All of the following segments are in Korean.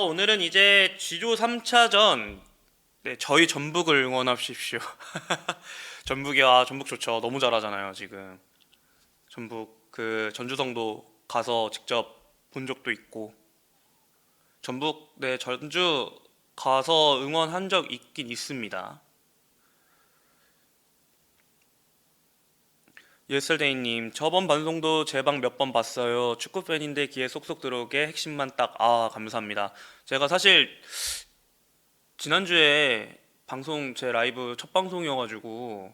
오늘은 이제 G조 3차전, 네, 저희 전북을 응원하십시오. 전북이, 전북 좋죠. 너무 잘하잖아요, 지금. 전북, 전주성도 가서 직접 본 적도 있고. 전북, 네, 전주 가서 응원한 적 있긴 있습니다. 예슬데이님, 저번 방송도 제 방 몇 번 봤어요. 축구 팬인데 귀에 쏙쏙 들어오게 핵심만 딱, 감사합니다. 제가 사실 지난주에 방송 제 라이브 첫 방송이어가지고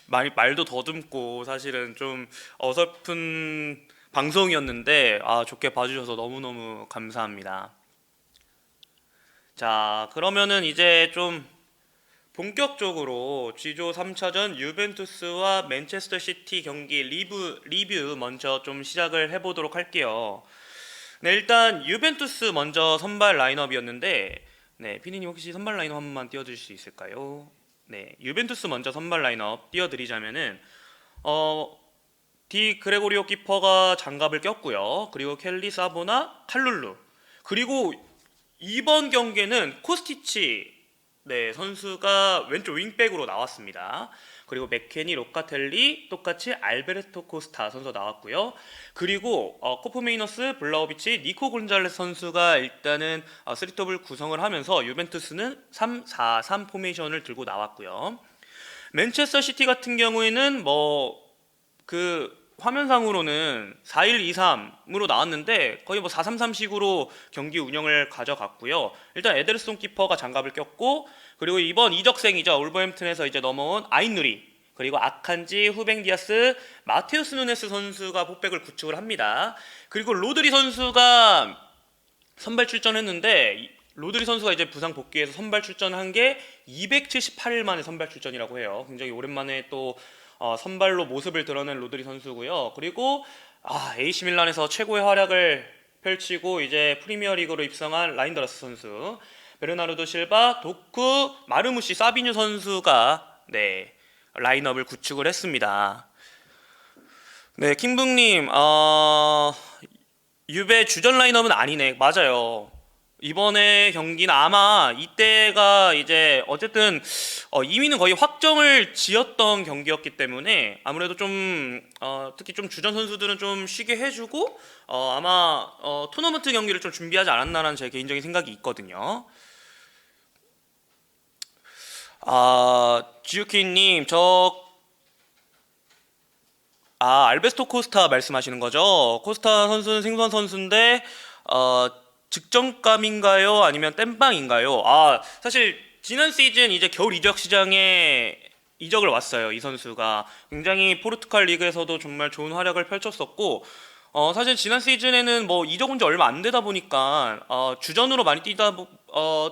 말도 더듬고 사실은 좀 어설픈 방송이었는데 좋게 봐주셔서 너무너무 감사합니다. 자, 그러면은 이제 좀 본격적으로 G조 3차전 유벤투스와 맨체스터 시티 경기 리뷰 먼저 좀 시작을 해보도록 할게요. 네, 일단 유벤투스 먼저 선발 라인업이었는데, 네, 피디님 혹시 선발 라인업 한 번만 띄워주실 수 있을까요? 네, 유벤투스 먼저 선발 라인업 띄워드리자면은 어, 디 그레고리오 키퍼가 장갑을 꼈고요. 그리고 켈리 사보나 칼룰루. 그리고 이번 경기는 코스티치, 네, 선수가 왼쪽 윙백으로 나왔습니다. 그리고 맥케니, 로카텔리, 똑같이 알베르토 코스타 선수 나왔고요. 그리고 코프메이너스, 블라우비치, 니코 곤잘레스 선수가 일단은 쓰리톱을 구성을 하면서 유벤투스는 3-4-3 포메이션을 들고 나왔고요. 맨체스터 시티 같은 경우에는 화면상으로는 4-1-2-3으로 나왔는데 거의 4-3-3식으로 경기 운영을 가져갔고요. 일단 에데르송 키퍼가 장갑을 꼈고, 그리고 이번 이적생이죠. 울버햄튼에서 이제 넘어온 아인누리, 그리고 아칸지, 후뱅 디아스, 마테우스 누네스 선수가 폭백을 구축을 합니다. 그리고 로드리 선수가 선발 출전했는데, 로드리 선수가 이제 부상 복귀해서 선발 출전한 게 278일 만에 선발 출전이라고 해요. 굉장히 오랜만에 또 선발로 모습을 드러낸 로드리 선수고요. 그리고 AC 밀란에서 최고의 활약을 펼치고 이제 프리미어리그로 입성한 라인더러스 선수, 베르나르도 실바, 도쿠, 마르무시, 사비뉴 선수가, 네, 라인업을 구축을 했습니다. 네, 킹북님, 유베 주전 라인업은 아니네. 맞아요. 이번에 경기는 아마 이때가 이제 어쨌든 이미는 거의 확정을 지었던 경기였기 때문에 아무래도 좀 특히 좀 주전 선수들은 좀 쉬게 해주고 아마 토너먼트 경기를 좀 준비하지 않았나라는 제 개인적인 생각이 있거든요. 지우키님, 알베스토 코스타 말씀하시는 거죠? 코스타 선수는 생선 선수인데, 어, 직전감인가요? 아니면 땜빵인가요? 사실, 지난 시즌 이제 겨울 이적 시장에 이적을 왔어요. 이 선수가. 굉장히 포르투갈 리그에서도 정말 좋은 활약을 펼쳤었고, 사실 지난 시즌에는 이적 온 지 얼마 안 되다 보니까, 주전으로 많이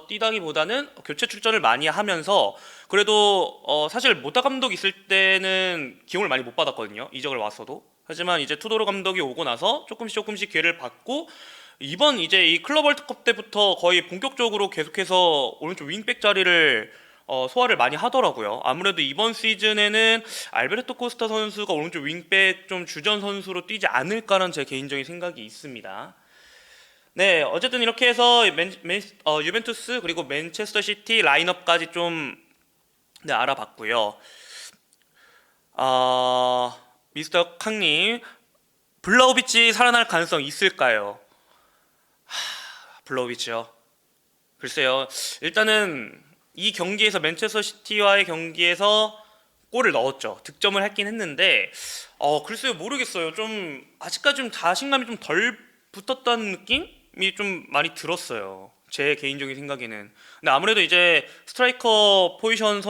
뛰다기보다는 교체 출전을 많이 하면서, 그래도 사실 모타 감독 있을 때는 기용을 많이 못 받았거든요. 이적을 왔어도. 하지만 이제 투도로 감독이 오고 나서 조금씩 기회를 받고, 이번 이제 이 클럽 월드컵 때부터 거의 본격적으로 계속해서 오른쪽 윙백 자리를 소화를 많이 하더라고요. 아무래도 이번 시즌에는 알베르토 코스타 선수가 오른쪽 윙백 좀 주전 선수로 뛰지 않을까라는 제 개인적인 생각이 있습니다. 네, 어쨌든 이렇게 해서 유벤투스 그리고 맨체스터 시티 라인업까지 좀, 네, 알아봤고요. 미스터 캉님, 블라우비치 살아날 가능성 있을까요? 블라우비치요. 글쎄요. 일단은 이 경기에서 맨체스터 시티와의 경기에서 골을 넣었죠. 득점을 했긴 했는데 글쎄요, 모르겠어요. 좀 아직까지 좀 자신감이 좀 덜 붙었다는 느낌이 좀 많이 들었어요. 제 개인적인 생각에는. 근데 아무래도 이제 스트라이커 포지션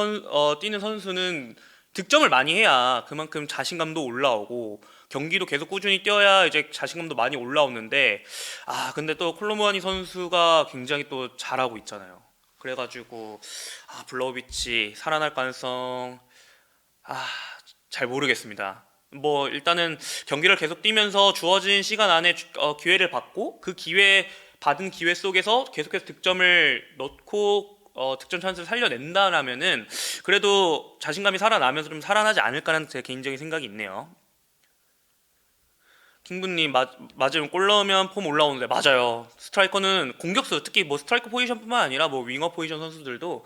뛰는 선수는 득점을 많이 해야 그만큼 자신감도 올라오고 경기도 계속 꾸준히 뛰어야 이제 자신감도 많이 올라오는데, 근데 또 콜로무아니 선수가 굉장히 또 잘하고 있잖아요. 그래가지고 블로비치 살아날 가능성, 아, 잘 모르겠습니다. 일단은 경기를 계속 뛰면서 주어진 시간 안에 기회를 받고 그 받은 기회 속에서 계속해서 득점을 넣고 득점 찬스를 살려낸다라면은 그래도 자신감이 살아나면서 좀 살아나지 않을까라는 제 개인적인 생각이 있네요. 킹분님 맞으면 골 넣으면 폼 올라오는데 맞아요. 스트라이커는 공격수 특히 뭐 스트라이커 포지션뿐만 아니라 뭐 윙어 포지션 선수들도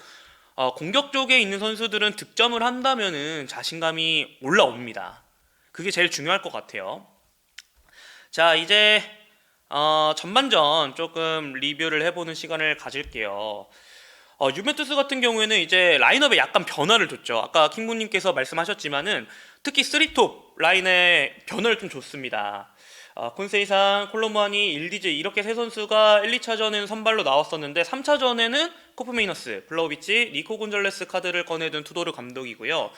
공격 쪽에 있는 선수들은 득점을 한다면은 자신감이 올라옵니다. 그게 제일 중요할 것 같아요. 자, 이제 전반전 조금 리뷰를 해보는 시간을 가질게요. 유벤투스 같은 경우에는 이제 라인업에 약간 변화를 줬죠. 아까 킹부님께서 말씀하셨지만은 특히 3톱 라인에 변화를 좀 줬습니다. 콘세이상, 콜로무아니, 일디즈 이렇게 세 선수가 1, 2차전에는 선발로 나왔었는데 3차전에는 코프메이너스, 블라우비치, 니코 곤잘레스 카드를 꺼내든 투도르 감독이고요.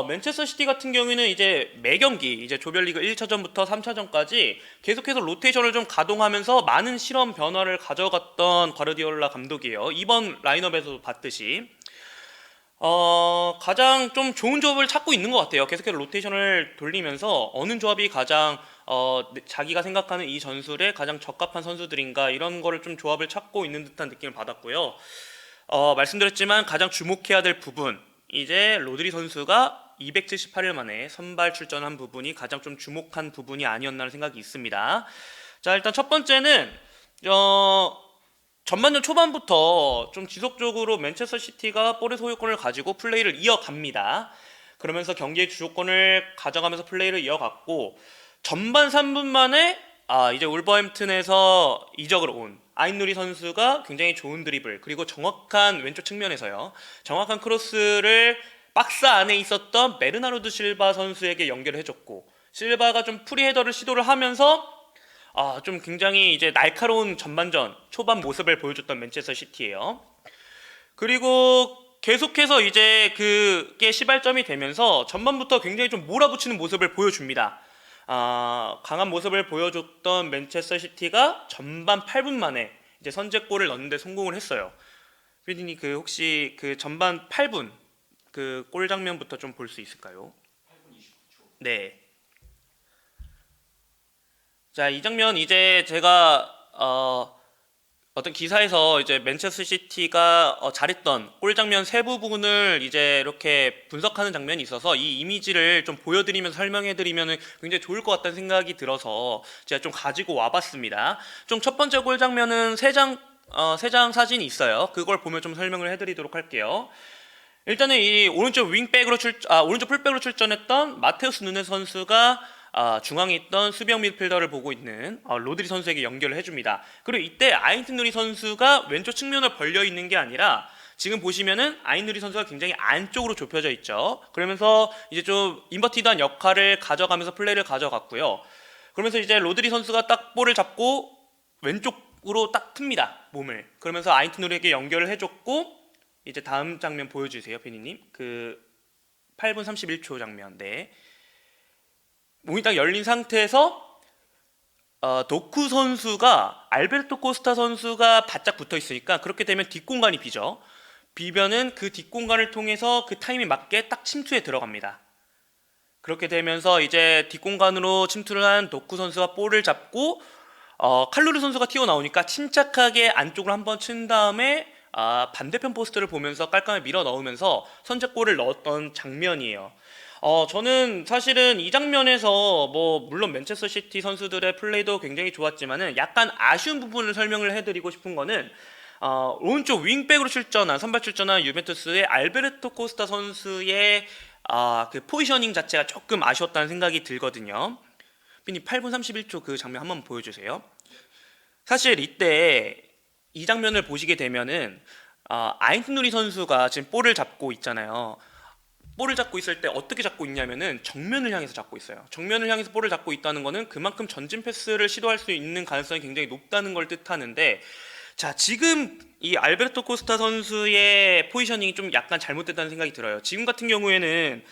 맨체스터 시티 같은 경우에는 이제 매 경기 이제 조별리그 1차전부터 3차전까지 계속해서 로테이션을 좀 가동하면서 많은 실험 변화를 가져갔던 과르디올라 감독이에요. 이번 라인업에서도 봤듯이 가장 좀 좋은 조합을 찾고 있는 것 같아요. 계속해서 로테이션을 돌리면서 어느 조합이 가장 자기가 생각하는 이 전술에 가장 적합한 선수들인가 이런 거를 좀 조합을 찾고 있는 듯한 느낌을 받았고요. 말씀드렸지만 가장 주목해야 될 부분 이제 로드리 선수가 278일 만에 선발 출전한 부분이 가장 좀 주목한 부분이 아니었나 생각이 있습니다. 자, 일단 첫 번째는 전반전 초반부터 좀 지속적으로 맨체스터 시티가 볼의 소유권을 가지고 플레이를 이어갑니다. 그러면서 경기의 주도권을 가져가면서 플레이를 이어갔고 전반 3분 만에 이제 울버햄튼에서 이적을 온 아인누리 선수가 굉장히 좋은 드리블 그리고 정확한 왼쪽 측면에서요. 정확한 크로스를 박스 안에 있었던 베르나르도 실바 선수에게 연결을 해줬고 실바가 좀 프리헤더를 시도를 하면서 좀 굉장히 이제 날카로운 전반전 초반 모습을 보여줬던 맨체스터 시티예요. 그리고 계속해서 이제 그게 시발점이 되면서 전반부터 굉장히 좀 몰아붙이는 모습을 보여줍니다. 강한 모습을 보여줬던 맨체스터 시티가 전반 8분 만에 이제 선제골을 넣는데 성공을 했어요. 피디님 그 혹시 그 전반 8분 그 골 장면부터 좀 볼 수 있을까요? 8분 29초. 네. 자, 이 장면 이제 제가 어떤 기사에서 이제 맨체스터 시티가 잘했던 골 장면 세 부분을 이제 이렇게 분석하는 장면이 있어서 이 이미지를 좀 보여드리면서 설명해드리면 굉장히 좋을 것 같다는 생각이 들어서 제가 좀 가지고 와봤습니다. 좀 첫 번째 골 장면은 세 장 사진이 있어요. 그걸 보면 좀 설명을 해드리도록 할게요. 일단은 이 오른쪽 오른쪽 풀백으로 출전했던 마테우스 누네 선수가 중앙에 있던 수비형 미드필더를 보고 있는 로드리 선수에게 연결을 해줍니다. 그리고 이때 아인트누리 선수가 왼쪽 측면을 벌려 있는 게 아니라 지금 보시면은 아인누리 선수가 굉장히 안쪽으로 좁혀져 있죠. 그러면서 이제 좀 인버티드한 역할을 가져가면서 플레이를 가져갔고요. 그러면서 이제 로드리 선수가 딱 볼을 잡고 왼쪽으로 딱 틉니다. 몸을. 그러면서 아인트누리에게 연결을 해줬고 이제 다음 장면 보여주세요, 피디님. 그 8분 31초 장면. 네. 몸이 딱 열린 상태에서 도쿠 선수가 알베르토 코스타 선수가 바짝 붙어 있으니까 그렇게 되면 뒷공간이 비죠. 비면은 그 뒷공간을 통해서 그 타이밍에 맞게 딱 침투에 들어갑니다. 그렇게 되면서 이제 뒷공간으로 침투를 한 도쿠 선수가 볼을 잡고 칼루르 선수가 튀어나오니까 침착하게 안쪽으로 한번 친 다음에 반대편 포스트를 보면서 깔끔하게 밀어 넣으면서 선제골을 넣었던 장면이에요. 저는 사실은 이 장면에서 뭐 물론 맨체스터 시티 선수들의 플레이도 굉장히 좋았지만은 약간 아쉬운 부분을 설명을 해드리고 싶은 거는 오른쪽 윙백으로 선발 출전한 유벤투스의 알베르토 코스타 선수의 그 포지셔닝 자체가 조금 아쉬웠다는 생각이 들거든요. 피님 8분 31초 그 장면 한번 보여주세요. 사실 이때 이 장면을 보시게 되면은 아인트누리 선수가 지금 볼을 잡고 있잖아요. 볼을 잡고 있을 때 어떻게 잡고 있냐면은 정면을 향해서 잡고 있어요. 정면을 향해서 볼을 잡고 있다는 거는 그만큼 전진 패스를 시도할 수 있는 가능성이 굉장히 높다는 걸 뜻하는데 자, 지금 이 알베르토 코스타 선수의 포지셔닝이 좀 약간 잘못됐다는 생각이 들어요. 지금 같은 경우에는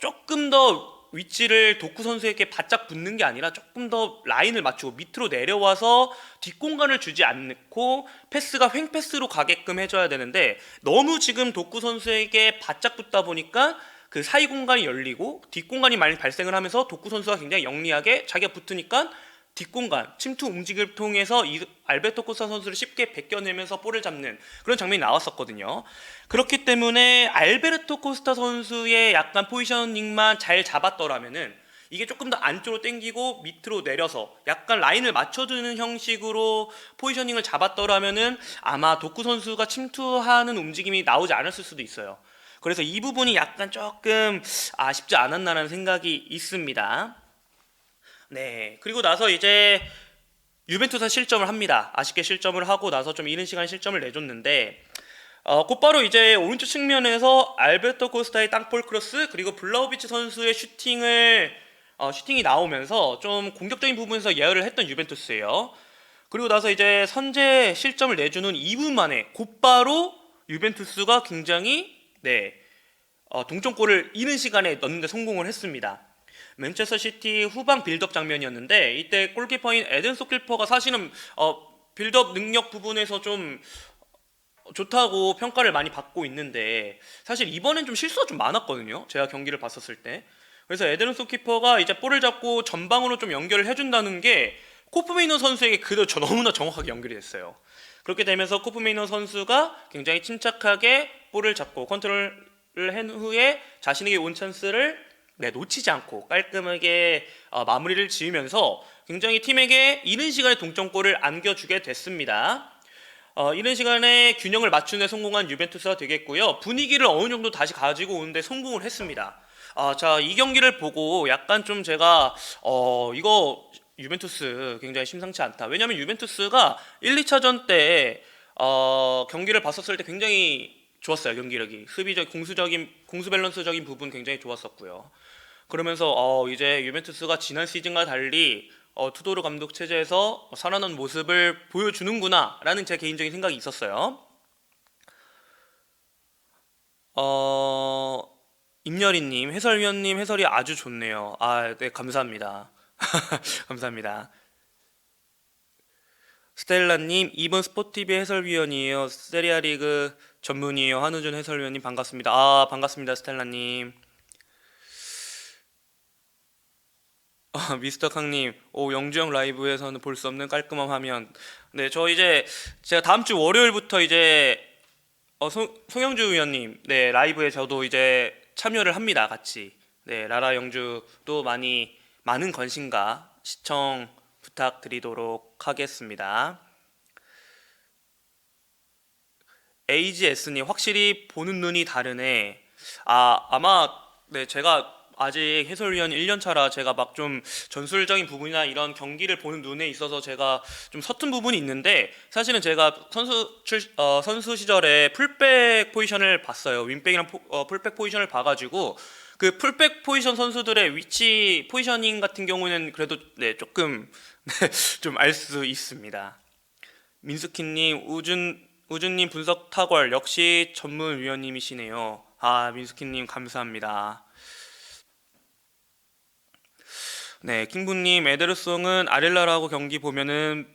조금 더 위치를 도쿠 선수에게 바짝 붙는 게 아니라 조금 더 라인을 맞추고 밑으로 내려와서 뒷공간을 주지 않고 패스가 횡패스로 가게끔 해줘야 되는데 너무 지금 도쿠 선수에게 바짝 붙다 보니까 그 사이 공간이 열리고 뒷공간이 많이 발생을 하면서 도쿠 선수가 굉장히 영리하게 자기가 붙으니까 뒷공간, 침투 움직임을 통해서 이 알베르토 코스타 선수를 쉽게 벗겨내면서 볼을 잡는 그런 장면이 나왔었거든요. 그렇기 때문에 알베르토 코스타 선수의 약간 포지셔닝만 잘 잡았더라면은 이게 조금 더 안쪽으로 당기고 밑으로 내려서 약간 라인을 맞춰주는 형식으로 포지셔닝을 잡았더라면은 아마 도쿠 선수가 침투하는 움직임이 나오지 않았을 수도 있어요. 그래서 이 부분이 약간 조금 아쉽지 않았나라는 생각이 있습니다. 네, 그리고 나서 이제 유벤투스 실점을 합니다. 아쉽게 실점을 하고 나서 좀 이른 시간에 실점을 내줬는데 곧바로 이제 오른쪽 측면에서 알베르토 코스타의 땅볼 크로스 그리고 블라우비치 선수의 슈팅이 나오면서 좀 공격적인 부분에서 예열을 했던 유벤투스예요. 그리고 나서 이제 선제 실점을 내주는 2분 만에 곧바로 유벤투스가 굉장히 동점골을 이른 시간에 넣는데 성공을 했습니다. 맨체스터 시티 후방 빌드업 장면이었는데 이때 골키퍼인 에덴 소킬퍼가 사실은 빌드업 능력 부분에서 좀 좋다고 평가를 많이 받고 있는데 사실 이번엔 좀 실수가 좀 많았거든요. 제가 경기를 봤었을 때. 그래서 에데른소 키퍼가 이제 볼을 잡고 전방으로 좀 연결을 해준다는 게 코프메이너 선수에게 그대로 너무나 정확하게 연결이 됐어요. 그렇게 되면서 코프메이너 선수가 굉장히 침착하게 볼을 잡고 컨트롤을 한 후에 자신에게 온 찬스를 놓치지 않고 깔끔하게 마무리를 지으면서 굉장히 팀에게 이른 시간에 동점골을 안겨주게 됐습니다. 이른 시간에 균형을 맞추는 데 성공한 유벤투스가 되겠고요. 분위기를 어느 정도 다시 가지고 오는데 성공을 했습니다. 자, 이 경기를 보고 약간 좀 제가 이거 유벤투스 굉장히 심상치 않다. 왜냐면 유벤투스가 1, 2차전 때 경기를 봤었을 때 굉장히 좋았어요. 경기력이 수비적 공수 밸런스적인 부분 굉장히 좋았었고요. 그러면서 이제 유벤투스가 지난 시즌과 달리 투도르 감독 체제에서 살아난 모습을 보여주는구나 라는 제 개인적인 생각이 있었어요. 임여리님, 해설위원님 해설이 아주 좋네요. 네, 감사합니다. 감사합니다. 스텔라님, 이번 스포티비 해설위원이에요. 세리아 리그 전문이에요. 한우준 해설위원님 반갑습니다. 반갑습니다, 스텔라님. 미스터 康님, 영주형 라이브에서는 볼 수 없는 깔끔한 화면. 네, 제가 다음 주 월요일부터 이제 송영주 위원님, 네, 라이브에 저도 이제 참여를 합니다, 같이. 네, 라라 영주도 많은 관심과 시청 부탁드리도록 하겠습니다. AGS님, 확실히 보는 눈이 다르네. 아마, 네, 제가 아직 해설위원 1년 차라 제가 막 좀 전술적인 부분이나 이런 경기를 보는 눈에 있어서 제가 좀 서툰 부분이 있는데 사실은 제가 선수 시절에 풀백 포지션을 봤어요. 윙백이랑 풀백 포지션을 봐가지고 그 풀백 포지션 선수들의 위치 포지셔닝 같은 경우는 그래도 네, 조금 좀 알 수 있습니다. 민스키님, 우준님 분석 탁월 역시 전문 위원님이시네요. 민스키님 감사합니다. 네, 킹부님, 에데르송은 아렐라라고 경기 보면은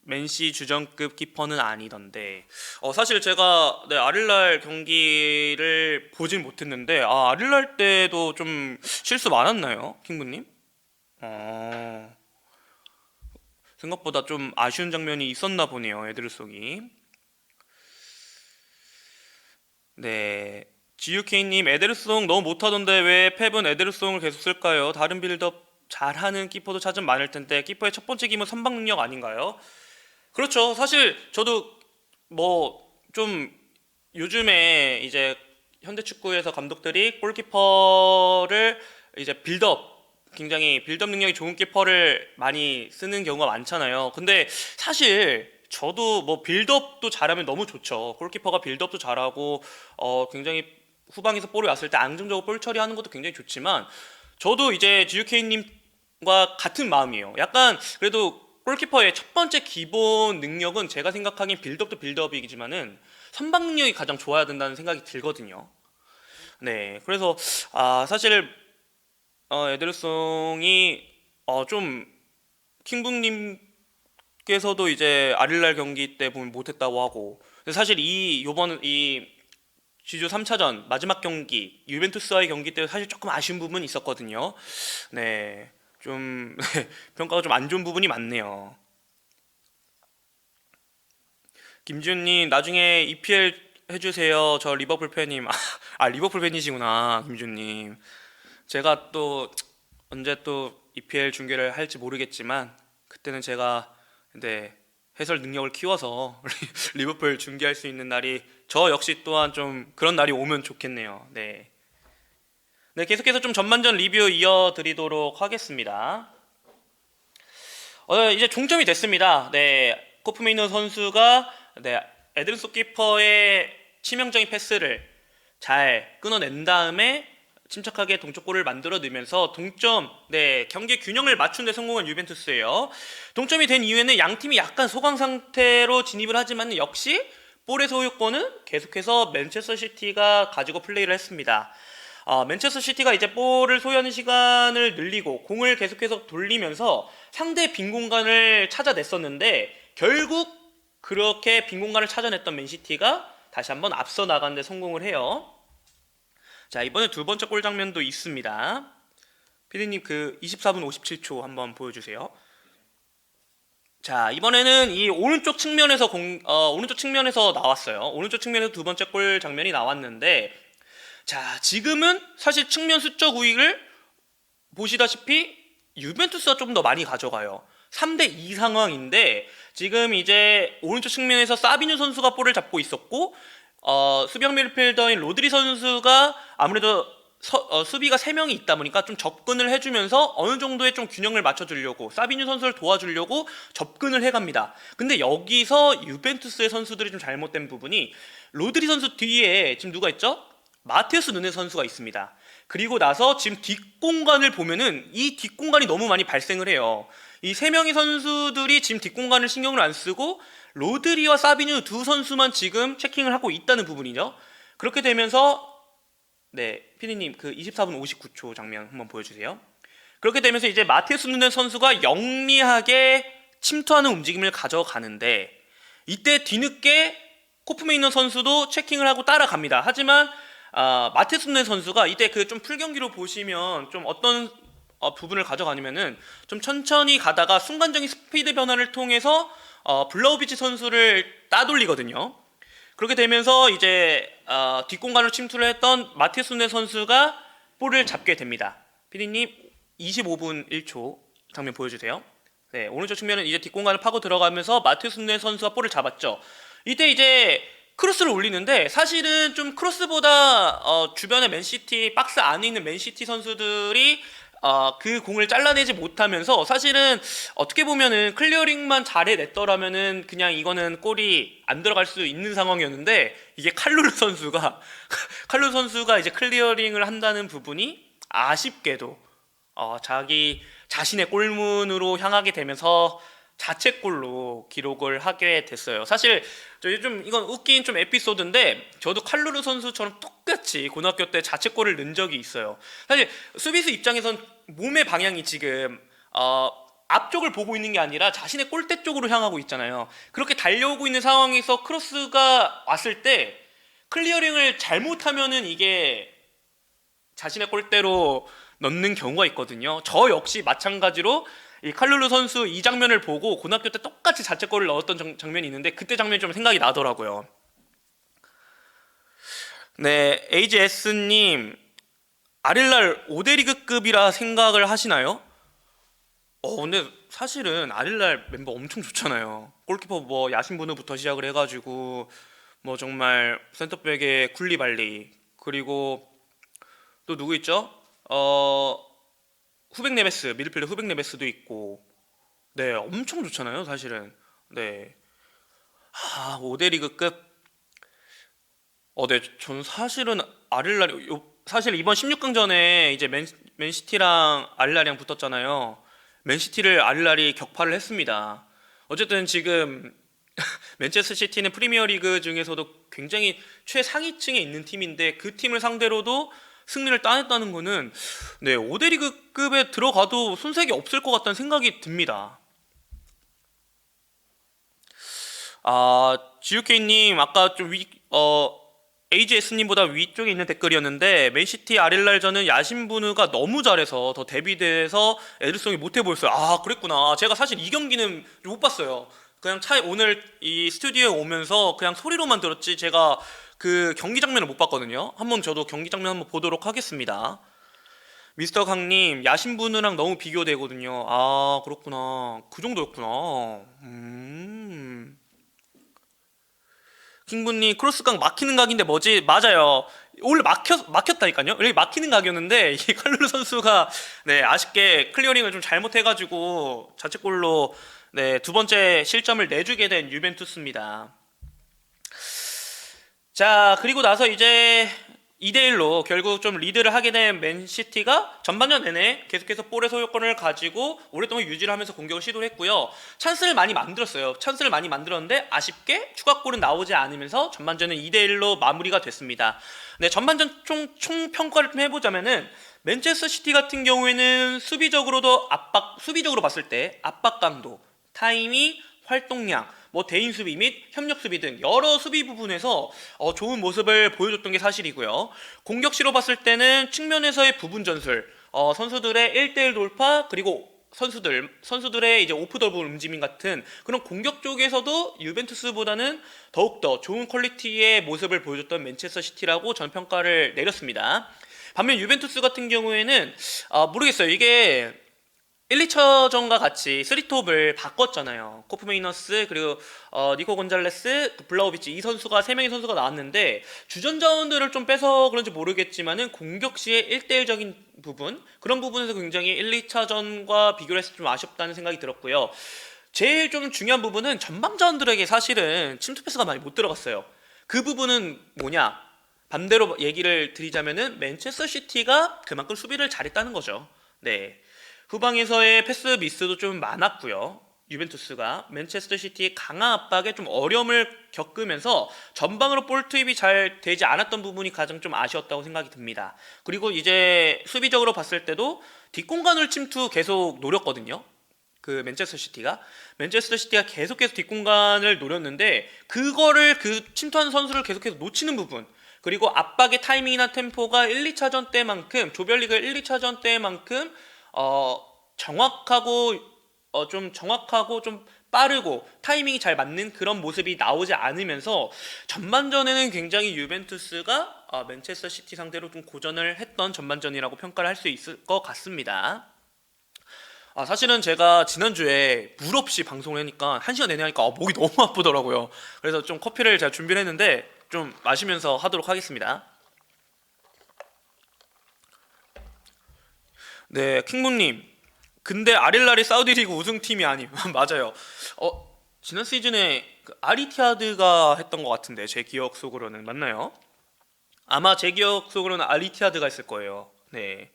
맨시 주전급 키퍼는 아니던데. 사실 제가 아렐랄 경기를 보진 못했는데, 아렐랄 때도 좀 실수 많았나요, 킹부님? 생각보다 좀 아쉬운 장면이 있었나 보네요, 에데르송이. 네. GUK님, 에데르송 너무 못하던데 왜 펩은 에데르송을 계속 쓸까요? 다른 빌드업 잘하는 키퍼도 찾으면 많을 텐데 키퍼의 첫 번째 기본 선방 능력 아닌가요? 그렇죠. 사실 저도 뭐 좀 요즘에 이제 현대 축구에서 감독들이 골키퍼를 이제 굉장히 빌드업 능력이 좋은 키퍼를 많이 쓰는 경우가 많잖아요. 근데 사실 저도 뭐 빌드업도 잘하면 너무 좋죠. 골키퍼가 빌드업도 잘하고 굉장히 후방에서 볼이 왔을 때 안정적으로 볼 처리하는 것도 굉장히 좋지만 저도 이제 GUK님과 같은 마음이에요. 약간 그래도 골키퍼의 첫 번째 기본 능력은 제가 생각하기엔 빌드업도 빌드업이지만은 선방 능력이 가장 좋아야 된다는 생각이 들거든요. 네, 그래서 사실 에데르송이 좀 킹북님께서도 이제 아릴날 경기 때 보면 못했다고 하고 근데 사실 요번 이 G조 3차전 마지막 경기 유벤투스와의 경기 때 사실 조금 아쉬운 부분이 있었거든요. 네, 좀 평가가 좀 안 좋은 부분이 많네요. 김지훈님 나중에 EPL 해주세요. 저 리버풀 팬님. 리버풀 팬이시구나, 김지훈님. 제가 또 언제 또 EPL 중계를 할지 모르겠지만 그때는 제가 네, 해설 능력을 키워서 리버풀 중계할 수 있는 날이 저 역시 또한 좀 그런 날이 오면 좋겠네요. 네. 네, 계속해서 좀 전반전 리뷰 이어드리도록 하겠습니다. 이제 종점이 됐습니다. 네, 코프메이너 선수가 네, 에드른소 키퍼의 치명적인 패스를 잘 끊어낸 다음에 침착하게 동점골을 만들어 내면서 동점, 네, 경기 균형을 맞춘 데 성공한 유벤투스예요. 동점이 된 이후에는 양 팀이 약간 소강 상태로 진입을 하지만 역시 볼의 소유권은 계속해서 맨체스터 시티가 가지고 플레이를 했습니다. 맨체스터 시티가 이제 볼을 소유하는 시간을 늘리고 공을 계속해서 돌리면서 상대 빈 공간을 찾아냈었는데 결국 그렇게 빈 공간을 찾아냈던 맨시티가 다시 한번 앞서 나가는 데 성공을 해요. 자, 이번에 두 번째 골 장면도 있습니다. 피디님 그 24분 57초 한번 보여주세요. 자, 이번에는 이 오른쪽 측면에서 오른쪽 측면에서 나왔어요. 오른쪽 측면에서 두 번째 골 장면이 나왔는데, 자, 지금은 사실 측면 수적 우위를 보시다시피 유벤투스가 좀 더 많이 가져가요. 3대2 상황인데 지금 이제 오른쪽 측면에서 사비뉴 선수가 볼을 잡고 있었고 수비형 미드필더인 로드리 선수가 아무래도 수비가 3명이 있다 보니까 좀 접근을 해주면서 어느 정도의 좀 균형을 맞춰주려고 사비뉴 선수를 도와주려고 접근을 해갑니다. 근데 여기서 유벤투스의 선수들이 좀 잘못된 부분이 로드리 선수 뒤에 지금 누가 있죠? 마테우스 누네 선수가 있습니다. 그리고 나서 지금 뒷공간을 보면은 이 뒷공간이 너무 많이 발생을 해요. 이 세 명의 선수들이 지금 뒷공간을 신경을 안 쓰고 로드리와 사비뉴 두 선수만 지금 체킹을 하고 있다는 부분이죠. 그렇게 되면서 네, 피디님 그 24분 59초 장면 한번 보여주세요. 그렇게 되면서 이제 마테우스 누네 선수가 영리하게 침투하는 움직임을 가져가는데 이때 뒤늦게 코프메이너 선수도 체킹을 하고 따라갑니다. 하지만 마테우스 누네 선수가 이때 그 좀 풀경기로 보시면 좀 어떤 부분을 가져가냐면은 좀 천천히 가다가 순간적인 스피드 변화를 통해서 블라우비치 선수를 따돌리거든요. 그렇게 되면서 이제 뒷공간으로 침투를 했던 마테우스 누네 선수가 볼을 잡게 됩니다. 피디님 25분 1초 장면 보여주세요. 네, 오른쪽 측면은 이제 뒷공간을 파고 들어가면서 마테우스 누네 선수가 볼을 잡았죠. 이때 이제 크로스를 올리는데 사실은 좀 크로스보다 주변에 맨시티 박스 안에 있는 맨시티 선수들이 그 공을 잘라내지 못하면서 사실은 어떻게 보면은 클리어링만 잘해냈더라면은 그냥 이거는 골이 안 들어갈 수 있는 상황이었는데 이게 칼루르 선수가 칼루르 선수가 이제 클리어링을 한다는 부분이 아쉽게도 자기 자신의 골문으로 향하게 되면서 자책골로 기록을 하게 됐어요. 사실 저 요즘 이건 웃긴 좀 에피소드인데 저도 칼루르 선수처럼 똑같이 고등학교 때 자책골을 넣은 적이 있어요. 사실 수비수 입장에선 몸의 방향이 지금 앞쪽을 보고 있는 게 아니라 자신의 골대 쪽으로 향하고 있잖아요. 그렇게 달려오고 있는 상황에서 크로스가 왔을 때 클리어링을 잘못하면은 이게 자신의 골대로 넣는 경우가 있거든요. 저 역시 마찬가지로 이 칼룰루 선수 이 장면을 보고 고등학교 때 똑같이 자책골을 넣었던 장면이 있는데 그때 장면이 좀 생각이 나더라고요. 네, AGS님 아릴랄 5대 리그급이라 생각을 하시나요? 근데 사실은 아릴랄 멤버 엄청 좋잖아요. 골키퍼 뭐 야신보누부터 시작을 해가지고 뭐 정말 센터백의 쿨리발리 그리고 또 누구 있죠? 후백 네베스, 미드필더 후백 네베스도 있고, 네, 엄청 좋잖아요, 사실은. 네. 5대 리그급. 네, 저는 사실은 아릴랄이, 사실 이번 16강전에 이제 맨시티랑 아릴랄이랑 붙었잖아요. 맨시티를 아릴랄이 격파를 했습니다. 어쨌든 지금 맨체스터 시티는 프리미어리그 중에서도 굉장히 최상위층에 있는 팀인데 그 팀을 상대로도 승리를 따냈다는 거는 네, 5대 리그급에 들어가도 손색이 없을 것 같다는 생각이 듭니다. GUK님 아까 좀 AGS님보다 위쪽에 있는 댓글이었는데 맨시티 아릴랄전은 야신부누가 너무 잘해서 더 대비돼서 애들성이 못해 보였어요. 그랬구나. 제가 사실 이 경기는 못 봤어요. 그냥 오늘 이 스튜디오에 오면서 그냥 소리로만 들었지 제가 그 경기 장면을 못 봤거든요. 한번 저도 경기 장면 한번 보도록 하겠습니다. 미스터 강님, 야신분이랑 너무 비교되거든요. 아, 그렇구나. 그 정도였구나. 킹분님, 크로스각 막히는 각인데 뭐지? 맞아요. 원래 막혔다니까요? 원래 막히는 각이었는데, 이게 칼룰루 선수가, 네, 아쉽게 클리어링을 좀 잘못해가지고, 자책골로, 네, 두 번째 실점을 내주게 된 유벤투스입니다. 자, 그리고 나서 이제 2대1로 결국 좀 리드를 하게 된 맨시티가 전반전 내내 계속해서 볼의 소유권을 가지고 오랫동안 유지를 하면서 공격을 시도를 했고요. 찬스를 많이 만들었어요. 찬스를 많이 만들었는데 아쉽게 추가골은 나오지 않으면서 전반전은 2대1로 마무리가 됐습니다. 네, 전반전 총 평가를 좀 해보자면은 맨체스터 시티 같은 경우에는 수비적으로 봤을 때 압박 강도, 타이밍, 활동량, 뭐 대인 수비 및 협력 수비 등 여러 수비 부분에서 좋은 모습을 보여줬던 게 사실이고요. 공격시로 봤을 때는 측면에서의 부분 전술, 선수들의 1대1 돌파 그리고 선수들의 이제 오프 더블 움직임 같은 그런 공격 쪽에서도 유벤투스보다는 더욱더 좋은 퀄리티의 모습을 보여줬던 맨체스터 시티라고 전 평가를 내렸습니다. 반면 유벤투스 같은 경우에는 모르겠어요. 이게 1, 2차전과 같이 쓰리톱을 바꿨잖아요. 코프 메이너스 그리고 니코 곤잘레스, 블라우비치 이 선수가 세 명의 선수가 나왔는데 주전 자원들을 좀 빼서 그런지 모르겠지만은 공격 시의 1대1적인 부분 그런 부분에서 굉장히 1, 2차전과 비교를 했을 때 좀 아쉽다는 생각이 들었고요. 제일 좀 중요한 부분은 전방자원들에게 사실은 침투 패스가 많이 못 들어갔어요. 그 부분은 뭐냐? 반대로 얘기를 드리자면은 맨체스터 시티가 그만큼 수비를 잘했다는 거죠. 네. 후방에서의 패스 미스도 좀 많았고요. 유벤투스가 맨체스터 시티의 강한 압박에 좀 어려움을 겪으면서 전방으로 볼 투입이 잘 되지 않았던 부분이 가장 좀 아쉬웠다고 생각이 듭니다. 그리고 이제 수비적으로 봤을 때도 뒷공간을 침투 계속 노렸거든요. 그 맨체스터 시티가 계속해서 뒷공간을 노렸는데 그거를 그 침투하는 선수를 계속해서 놓치는 부분 그리고 압박의 타이밍이나 템포가 1, 2차전 때만큼 조별리그 1, 2차전 때만큼 정확하고 좀 정확하고 좀 빠르고 타이밍이 잘 맞는 그런 모습이 나오지 않으면서 전반전에는 굉장히 유벤투스가 맨체스터 시티 상대로 좀 고전을 했던 전반전이라고 평가를 할 수 있을 것 같습니다. 사실은 제가 지난주에 물 없이 방송을 하니까 1시간 내내 하니까 목이 너무 아프더라고요. 그래서 좀 커피를 제가 준비를 했는데 좀 마시면서 하도록 하겠습니다. 네, 킹문님. 근데 아릴랄이 사우디리그 우승팀이 아님. 맞아요. 지난 시즌에 그 아리티아드가 했던 것 같은데 제 기억 속으로는 맞나요? 아마 제 기억 속으로는 아리티아드가 했을 거예요. 네.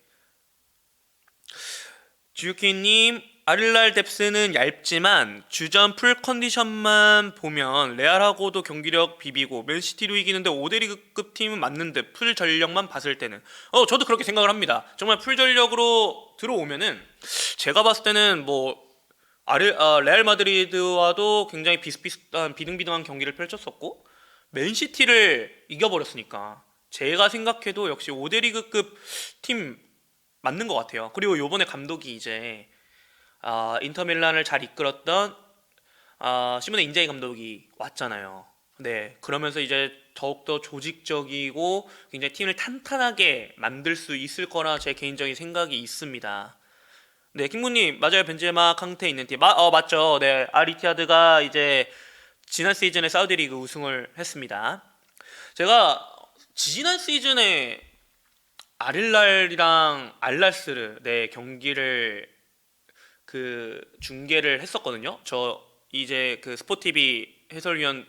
주유키님, 아릴랄 뎁스는 얇지만 주전 풀 컨디션만 보면 레알하고도 경기력 비비고 맨시티로 이기는데 5대 리그급 팀은 맞는데 풀 전력만 봤을 때는 저도 그렇게 생각을 합니다. 정말 풀 전력으로 들어오면은 제가 봤을 때는 뭐 레알 마드리드와도 굉장히 비슷비슷한 비등비등한 경기를 펼쳤었고 맨시티를 이겨버렸으니까 제가 생각해도 역시 5대 리그급 팀 맞는 것 같아요. 그리고 요번에 감독이 이제 인터밀란을 잘 이끌었던 시모네 인자이 감독이 왔잖아요. 네, 그러면서 이제 더욱더 조직적이고 굉장히 팀을 탄탄하게 만들 수 있을 거라 제 개인적인 생각이 있습니다. 네, 킹구님 맞아요. 벤제마 캉테 있는 팀. 맞죠. 네, 아리티아드가 이제 지난 시즌에 사우디리그 우승을 했습니다. 제가 지난 시즌에 아릴랄이랑 알라스르 네 경기를 그 중계를 했었거든요. 저 이제 그 스포티비 해설위원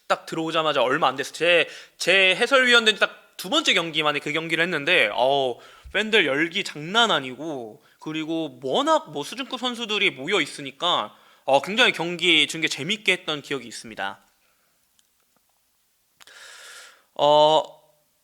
딱 들어오자마자 얼마 안 됐어. 제 해설위원 된 딱 두 번째 경기만에 그 경기를 했는데 팬들 열기 장난 아니고 그리고 워낙 뭐 수준급 선수들이 모여 있으니까 굉장히 경기 중계 재밌게 했던 기억이 있습니다. 어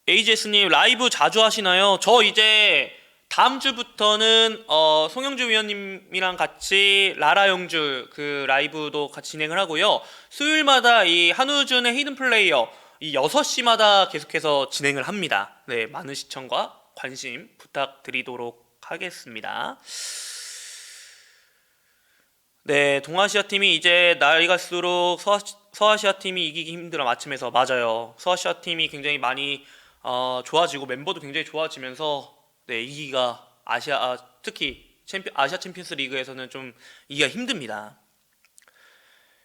AJS님 라이브 자주 하시나요? 저 이제 다음 주부터는 송영주 위원님이랑 같이 라라 영주 그 라이브도 같이 진행을 하고요. 수요일마다 이 한우준의 히든 플레이어 이 6시마다 계속해서 진행을 합니다. 네, 많은 시청과 관심 부탁드리도록 하겠습니다. 네, 동아시아 팀이 이제 날이 갈수록 서아시아 팀이 이기기 힘들어 마침에서 맞아요. 서아시아 팀이 굉장히 많이 좋아지고 멤버도 굉장히 좋아지면서 네, 이기기가 특히 아시아 챔피언스 리그에서는 좀 이기가 힘듭니다.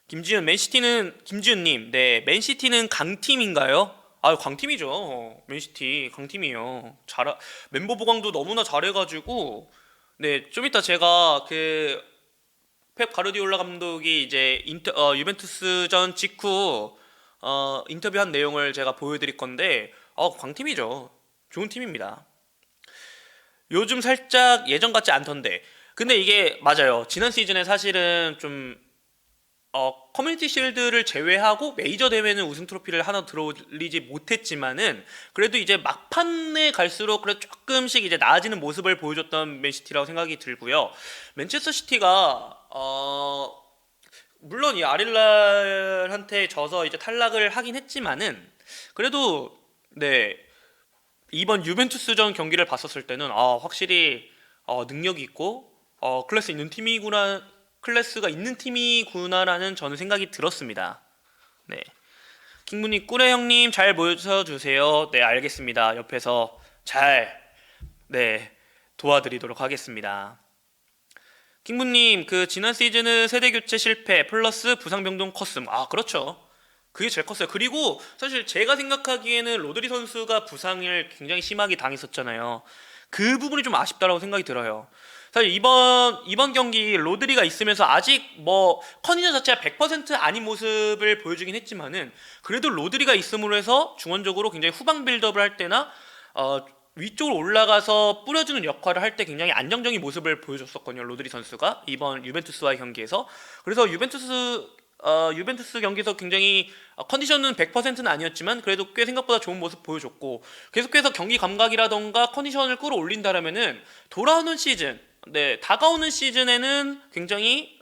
김지훈님, 네, 맨시티는 강팀인가요? 아, 강팀이죠. 맨시티 강팀이에요. 멤버 보강도 너무나 잘해가지고, 네, 좀 이따 제가 펩 가르디올라 감독이 이제 유벤투스전 직후 인터뷰한 내용을 제가 보여드릴 건데, 강팀이죠. 좋은 팀입니다. 요즘 살짝 예전 같지 않던데. 근데 이게 맞아요. 지난 시즌에 사실은 좀 커뮤니티 실드를 제외하고 메이저 대회는 우승 트로피를 하나 들어올리지 못했지만은 그래도 이제 막판에 갈수록 그래 조금씩 이제 나아지는 모습을 보여줬던 맨시티라고 생각이 들고요. 맨체스터 시티가 물론 이 아릴랄한테 져서 이제 탈락을 하긴 했지만은 그래도 네 이번 유벤투스전 경기를 봤었을 때는 확실히 능력이 있고 클래스가 있는 팀이구나라는 저는 생각이 들었습니다. 네. 킹문이 꾸레 형님 잘 모셔주세요. 네, 알겠습니다. 옆에서 잘 도와드리도록 하겠습니다. 킹문님 지난 시즌은 세대 교체 실패 플러스 부상 변동 컸음. 그렇죠. 그게 제일 컸어요. 그리고 사실 제가 생각하기에는 로드리 선수가 부상을 굉장히 심하게 당했었잖아요. 그 부분이 좀 아쉽다라고 생각이 들어요. 사실 이번 경기 로드리가 있으면서 아직 컨디션 자체가 100% 아닌 모습을 보여주긴 했지만은 그래도 로드리가 있음으로 해서 중원적으로 굉장히 후방 빌드업을 할 때나 위쪽으로 올라가서 뿌려주는 역할을 할 때 굉장히 안정적인 모습을 보여줬었거든요. 로드리 선수가 이번 유벤투스와의 경기에서. 그래서 유벤투스 경기에서 굉장히 컨디션은 100%는 아니었지만 그래도 꽤 생각보다 좋은 모습 보여줬고 계속해서 경기 감각이라던가 컨디션을 끌어올린다라면은 돌아오는 시즌, 다가오는 시즌에는 굉장히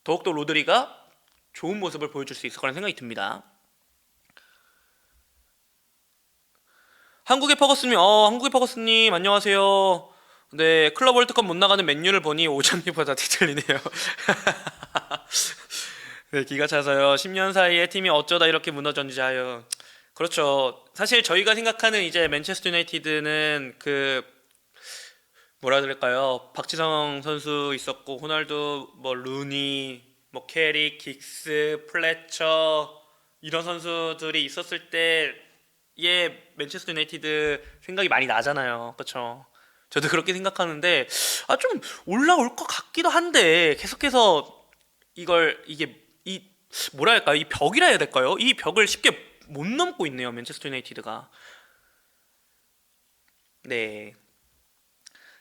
더욱더 로드리가 좋은 모습을 보여줄 수 있을 거라는 생각이 듭니다. 한국의 퍼거스님 안녕하세요. 네, 클럽 월드컵 못 나가는 맨유를 보니 오장님보다 뒤틀리네요. 네, 기가 차서요. 10년 사이에 팀이 어쩌다 이렇게 무너졌는지 아유. 그렇죠. 사실 저희가 생각하는 이제 맨체스터 유나이티드는 뭐라 그럴까요? 박지성 선수 있었고 호날두, 루니, 캐리, 긱스, 플래처 이런 선수들이 있었을 때의 맨체스터 유나이티드 생각이 많이 나잖아요. 그렇죠? 저도 그렇게 생각하는데 좀 올라올 것 같기도 한데 계속해서 이게 이 뭐라 할까요? 이 벽이라 해야 될까요? 이 벽을 쉽게 못 넘고 있네요. 맨체스터 유나이티드가. 네.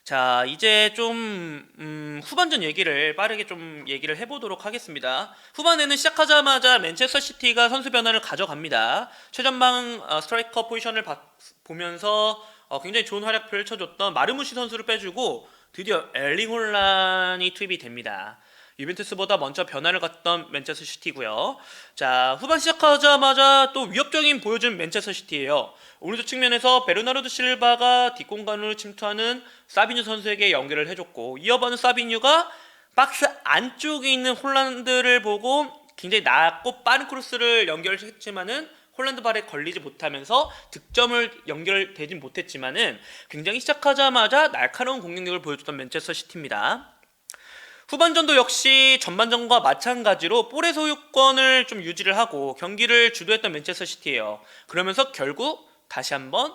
자, 이제 좀 후반전 얘기를 빠르게 좀 얘기를 해보도록 하겠습니다. 후반에는 시작하자마자 맨체스터 시티가 선수 변화를 가져갑니다. 최전방 스트라이커 포지션을 보면서 굉장히 좋은 활약 펼쳐줬던 마르무시 선수를 빼주고 드디어 엘링 홀란이 투입이 됩니다. 유벤투스보다 먼저 변화를 갔던 맨체스터 시티고요. 자, 후반 시작하자마자 또 위협적인 보여준 맨체스터 시티예요. 오른쪽 측면에서 베르나르도 실바가 뒷공간으로 침투하는 사비뉴 선수에게 연결을 해줬고 이어받은 사비뉴가 박스 안쪽에 있는 홀란드를 보고 굉장히 낮고 빠른 크로스를 연결했지만은 홀란드 발에 걸리지 못하면서 득점을 연결되지 못했지만은 굉장히 시작하자마자 날카로운 공격력을 보여줬던 맨체스터 시티입니다. 후반전도 역시 전반전과 마찬가지로 볼의 소유권을 좀 유지를 하고 경기를 주도했던 맨체스터 시티예요. 그러면서 결국 다시 한번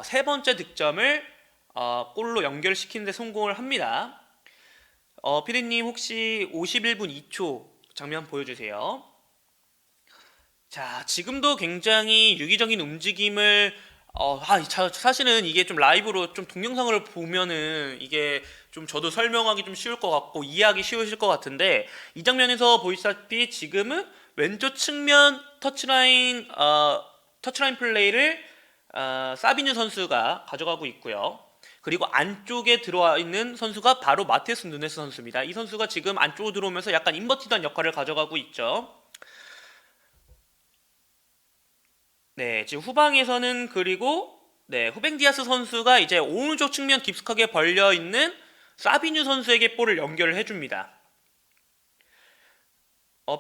세 번째 득점을 골로 연결시키는 데 성공을 합니다. 피디님 혹시 51분 2초 장면 보여주세요. 자, 지금도 굉장히 유기적인 움직임을 사실은 이게 좀 라이브로 좀 동영상을 보면은 이게 좀 저도 설명하기 좀 쉬울 것 같고 이해하기 쉬우실 것 같은데 이 장면에서 보시다시피 지금은 왼쪽 측면 터치라인 플레이를 사비뉴 선수가 가져가고 있고요. 그리고 안쪽에 들어와 있는 선수가 바로 마테우스 누네스 선수입니다. 이 선수가 지금 안쪽으로 들어오면서 약간 인버티드한 역할을 가져가고 있죠. 네, 지금 후방에서는 그리고 후뱅 디아스 선수가 이제 오른쪽 측면 깊숙하게 벌려 있는 사비뉴 선수에게 볼을 연결을 해줍니다.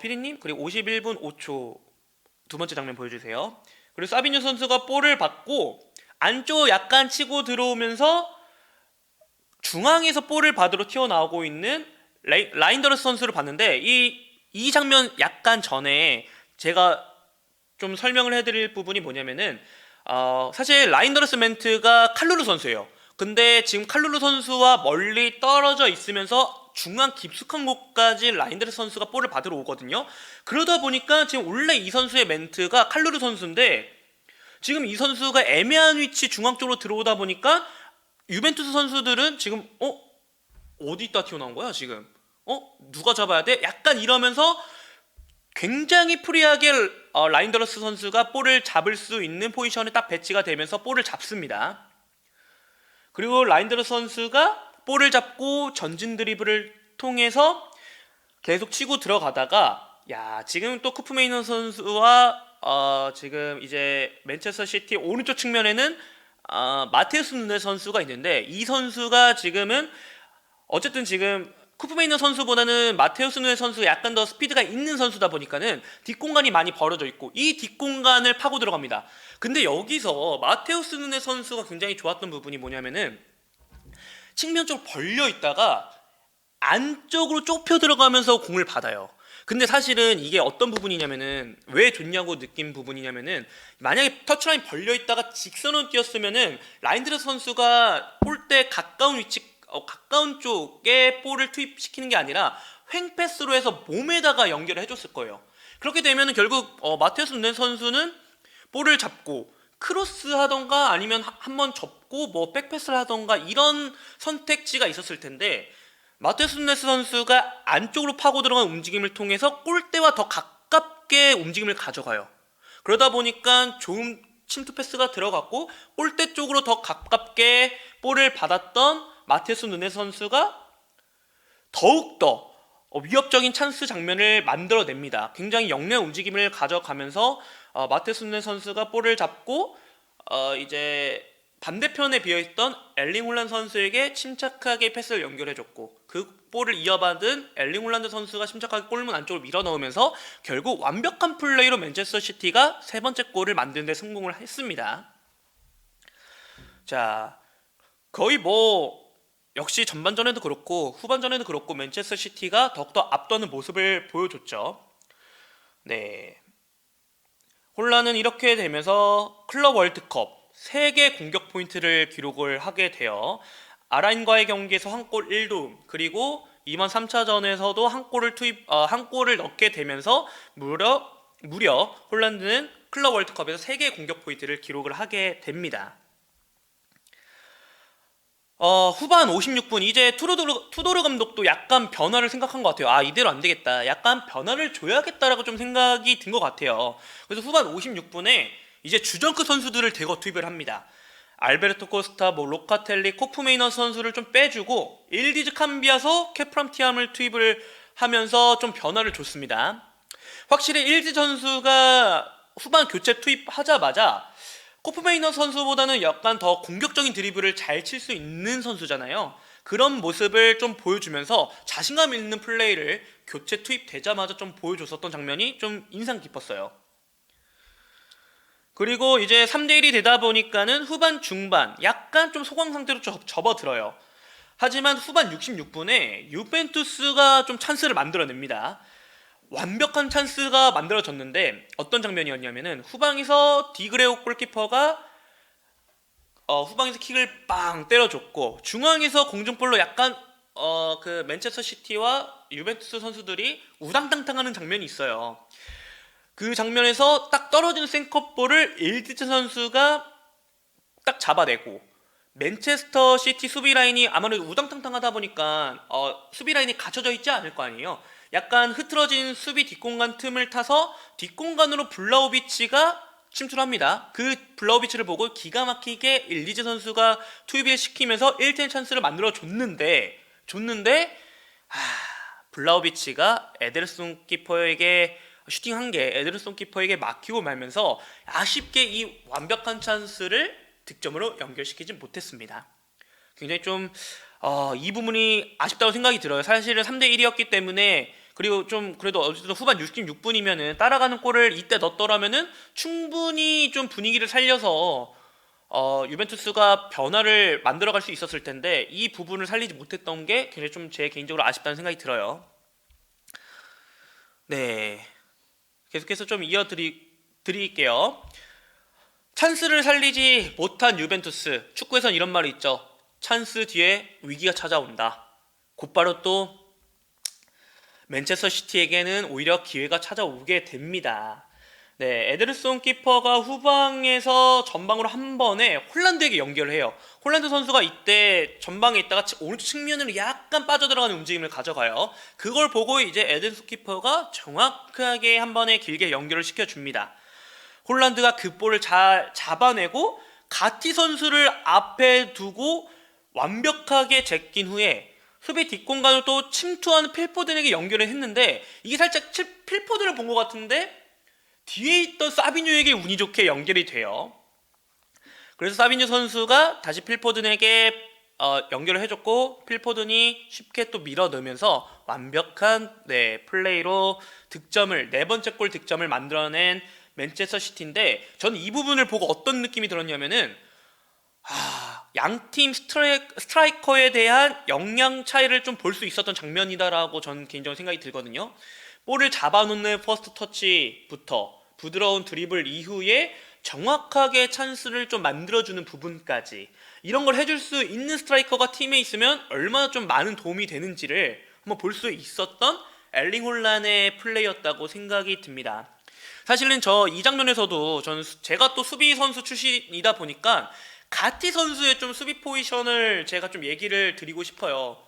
피디님 그리고 51분 5초 두 번째 장면 보여주세요. 그리고 사비뉴 선수가 볼을 받고 안쪽 약간 치고 들어오면서 중앙에서 볼을 받으러 튀어나오고 있는 라인더러스 선수를 봤는데 이 장면 약간 전에 제가 좀 설명을 해드릴 부분이 뭐냐면은 사실 라인더러스 멘트가 칼루루 선수예요. 근데 지금 칼루루 선수와 멀리 떨어져 있으면서 중앙 깊숙한 곳까지 라인더러스 선수가 볼을 받으러 오거든요. 그러다 보니까 지금 원래 이 선수의 멘트가 칼루루 선수인데 지금 이 선수가 애매한 위치 중앙 쪽으로 들어오다 보니까 유벤투스 선수들은 지금 어디다 튀어나온 거야 지금? 누가 잡아야 돼? 약간 이러면서 굉장히 프리하게 라인더러스 선수가 볼을 잡을 수 있는 포지션에 딱 배치가 되면서 볼을 잡습니다. 그리고 라인더러스 선수가 볼을 잡고 전진 드리블을 통해서 계속 치고 들어가다가 지금 또 쿠프메이너 선수와 지금 이제 맨체스터 시티 오른쪽 측면에는 마테우스 누네 선수가 있는데 이 선수가 지금은 어쨌든 지금 쿠프메이너 선수보다는 마테우스 누네 선수가 약간 더 스피드가 있는 선수다 보니까는 뒷공간이 많이 벌어져 있고 이 뒷공간을 파고 들어갑니다. 근데 여기서 마테우스 누네 선수가 굉장히 좋았던 부분이 뭐냐면은 측면 쪽으로 벌려 있다가 안쪽으로 좁혀 들어가면서 공을 받아요. 근데 사실은 이게 어떤 부분이냐면은 왜 좋냐고 느낀 부분이냐면은 만약에 터치라인 벌려 있다가 직선으로 뛰었으면은 라인드러스 선수가 볼때 가까운 위치 가까운 쪽에 볼을 투입시키는 게 아니라 횡패스로 해서 몸에다가 연결을 해줬을 거예요. 그렇게 되면은 결국 마테우스 누네 선수는 볼을 잡고 크로스 하던가 아니면 한번 접고 뭐 백패스를 하던가 이런 선택지가 있었을 텐데 마테우스 누네스 선수가 안쪽으로 파고 들어간 움직임을 통해서 골대와 더 가깝게 움직임을 가져가요. 그러다 보니까 좋은 침투 패스가 들어갔고 골대 쪽으로 더 가깝게 볼을 받았던 마테우스 누네스 선수가 더욱더 위협적인 찬스 장면을 만들어냅니다. 굉장히 영리한 움직임을 가져가면서 마테우스 누네스 선수가 볼을 잡고 이제 반대편에 비어있던 엘링 홀란드 선수에게 침착하게 패스를 연결해줬고 그 볼을 이어받은 엘링 홀란드 선수가 침착하게 골문 안쪽으로 밀어넣으면서 결국 완벽한 플레이로 맨체스터 시티가 세 번째 골을 만드는 데 성공을 했습니다. 자, 거의 뭐 역시 전반전에도 그렇고 후반전에도 그렇고 맨체스터 시티가 더욱더 앞서는 모습을 보여줬죠. 네, 홀란은 이렇게 되면서 클럽 월드컵 3개 공격 포인트를 기록을 하게 돼요. 아라인과의 경기에서 한 골 1도움 그리고 이번 3차전에서도 한 골을 넣게 되면서 무려 홀란드는 클럽 월드컵에서 3개의 공격 포인트를 기록을 하게 됩니다. 후반 56분 이제 투도르 감독도 약간 변화를 생각한 것 같아요. 이대로 안 되겠다. 약간 변화를 줘야겠다라고 좀 생각이 든 것 같아요. 그래서 후반 56분에 이제 주전급 선수들을 대거 투입을 합니다. 알베르토 코스타, 로카텔리, 코프메이너 선수를 좀 빼주고 일디즈 캄비아소, 케프람티암을 투입을 하면서 좀 변화를 줬습니다. 확실히 일디즈 선수가 후반 교체 투입하자마자 코프메이너 선수보다는 약간 더 공격적인 드리블을 잘 칠 수 있는 선수잖아요. 그런 모습을 좀 보여주면서 자신감 있는 플레이를 교체 투입되자마자 좀 보여줬었던 장면이 좀 인상 깊었어요. 그리고 이제 3대1이 되다 보니까는 후반 중반 약간 좀 소강 상태로 접어들어요. 하지만 후반 66분에 유벤투스가 좀 찬스를 만들어냅니다. 완벽한 찬스가 만들어졌는데 어떤 장면이었냐면은 후방에서 디그레오 골키퍼가 후방에서 킥을 빵 때려줬고 중앙에서 공중볼로 약간 그 맨체스터 시티와 유벤투스 선수들이 우당탕탕하는 장면이 있어요. 그 장면에서 딱 떨어지는 생컷볼을 일디즈 선수가 딱 잡아내고 맨체스터 시티 수비 라인이 아무래도 우당탕탕하다 보니까 수비 라인이 갖춰져 있지 않을 거 아니에요. 약간 흐트러진 수비 뒷공간 틈을 타서 뒷공간으로 블라우비치가 침투를 합니다. 그 블라우비치를 보고 기가 막히게 일리즈 선수가 투입을 시키면서 1대1 찬스를 만들어 줬는데 블라우비치가 에데르송 키퍼에게 슈팅한 게 에데르송 키퍼에게 막히고 말면서 아쉽게 이 완벽한 찬스를 득점으로 연결시키지 못했습니다. 굉장히 좀 이 부분이 아쉽다고 생각이 들어요. 사실은 3대1이었기 때문에 그리고 좀 그래도 어쨌든 후반 66분이면은 따라가는 골을 이때 넣었더라면은 충분히 좀 분위기를 살려서 유벤투스가 변화를 만들어갈 수 있었을 텐데 이 부분을 살리지 못했던 게 굉장히 좀 제 개인적으로 아쉽다는 생각이 들어요. 네, 계속해서 좀 드릴게요. 찬스를 살리지 못한 유벤투스. 축구에선 이런 말이 있죠. 찬스 뒤에 위기가 찾아온다. 곧바로 또 맨체스터 시티에게는 오히려 기회가 찾아오게 됩니다. 네, 에데르송 키퍼가 후방에서 전방으로 한 번에 홀란드에게 연결을 해요. 홀란드 선수가 이때 전방에 있다가 오른쪽 측면으로 약간 빠져들어가는 움직임을 가져가요. 그걸 보고 이제 에데르송 키퍼가 정확하게 한 번에 길게 연결을 시켜줍니다. 홀란드가 그 볼을 잘 잡아내고 가티 선수를 앞에 두고 완벽하게 제낀 후에 수비 뒷공간을 또 침투하는 필포든에게 연결을 했는데 이게 살짝 필포든을 본 것 같은데 뒤에 있던 사비뉴에게 운이 좋게 연결이 돼요. 그래서 사비뉴 선수가 다시 필포든에게 연결을 해줬고 필포든이 쉽게 또 밀어넣으면서 완벽한 플레이로 득점을 네 번째 골 득점을 만들어낸 맨체스터 시티인데 저는 이 부분을 보고 어떤 느낌이 들었냐면은 양팀 스트라이커에 대한 역량 차이를 좀 볼 수 있었던 장면이다라고 저는 개인적으로 생각이 들거든요. 볼을 잡아놓는 퍼스트 터치부터 부드러운 드리블 이후에 정확하게 찬스를 좀 만들어주는 부분까지 이런 걸 해줄 수 있는 스트라이커가 팀에 있으면 얼마나 좀 많은 도움이 되는지를 한번 볼 수 있었던 엘링 홀란의 플레이였다고 생각이 듭니다. 사실은 저 이 장면에서도 저는 제가 또 수비 선수 출신이다 보니까 가티 선수의 좀 수비 포지션을 제가 좀 얘기를 드리고 싶어요.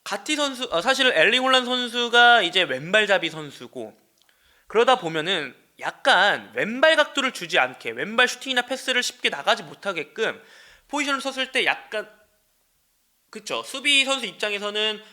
가티 선수, 사실은 엘링 홀란 선수가 이제 왼발잡이 선수고 그러다 보면은 약간 왼발 각도를 주지 않게 왼발 슈팅이나 패스를 쉽게 나가지 못하게끔 포지션을 섰을 때 약간 그쵸 수비 선수 입장에서는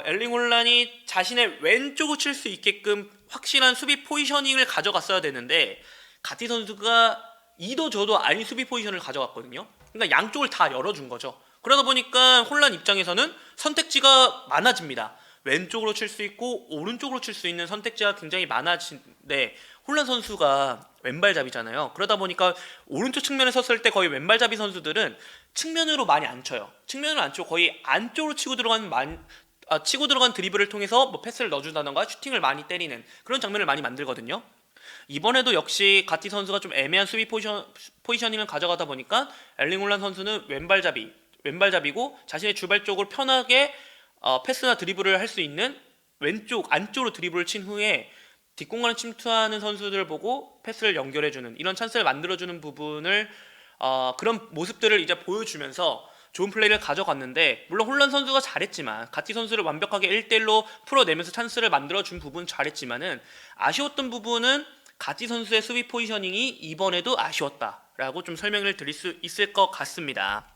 엘링 홀란이 자신의 왼쪽을 칠 수 있게끔 확실한 수비 포지셔닝을 가져갔어야 되는데 가티 선수가 이도 저도 아닌 수비 포지션을 가져갔거든요. 그러니까 양쪽을 다 열어준 거죠. 그러다 보니까 홀란 입장에서는 선택지가 많아집니다. 왼쪽으로 칠 수 있고 오른쪽으로 칠 수 있는 선택지가 굉장히 많아진데 홀란 선수가 왼발잡이잖아요. 그러다 보니까 오른쪽 측면에 섰을 때 거의 왼발잡이 선수들은 측면으로 많이 안 쳐요. 측면으로 안 치고 거의 안쪽으로 치고 들어간 드리블을 통해서 뭐 패스를 넣어준다던가 슈팅을 많이 때리는 그런 장면을 많이 만들거든요. 이번에도 역시 가티 선수가 좀 애매한 수비 포지셔닝을 가져가다 보니까 엘링 홀란 선수는 왼발잡이고 자신의 주발 쪽으로 편하게 패스나 드리블을 할 수 있는 왼쪽 안쪽으로 드리블을 친 후에 뒷공간을 침투하는 선수들을 보고 패스를 연결해주는 이런 찬스를 만들어주는 부분을 그런 모습들을 이제 보여주면서 좋은 플레이를 가져갔는데 물론 홀란 선수가 잘했지만 가티 선수를 완벽하게 1대1로 풀어내면서 찬스를 만들어준 부분 잘했지만은 아쉬웠던 부분은 가티 선수의 수비 포지셔닝이 이번에도 아쉬웠다라고 좀 설명을 드릴 수 있을 것 같습니다.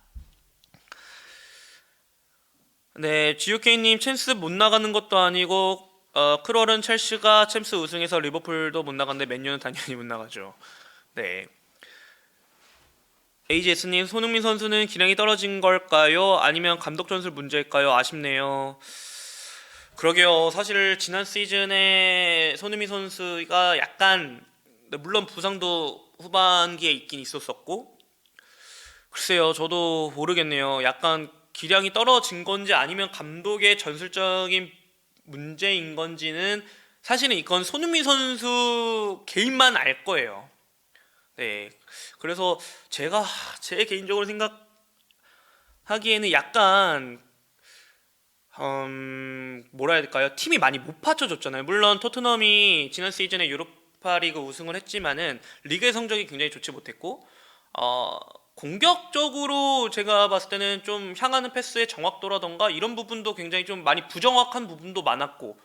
네, GUK님 챔스 못 나가는 것도 아니고 크롤은 첼시가 챔스 우승해서 리버풀도 못 나갔는데 맨유는 당연히 못 나가죠. 네. AGS님 손흥민 선수는 기량이 떨어진 걸까요? 아니면 감독 전술 문제일까요? 아쉽네요. 그러게요. 사실 지난 시즌에 손흥민 선수가 약간 물론 부상도 후반기에 있긴 있었었고 글쎄요. 저도 모르겠네요. 약간 기량이 떨어진 건지 아니면 감독의 전술적인 문제인 건지는 사실은 이건 손흥민 선수 개인만 알 거예요. 네. 그래서 제가 제 개인적으로 생각하기에는 약간 뭐라 해야 될까요? 팀이 많이 못 받쳐줬잖아요. 물론 토트넘이 지난 시즌에 유로파리그 우승을 했지만은 리그의 성적이 굉장히 좋지 못했고 공격적으로 제가 봤을 때는 좀 향하는 패스의 정확도라던가 이런 부분도 굉장히 좀 많이 부정확한 부분도 많았고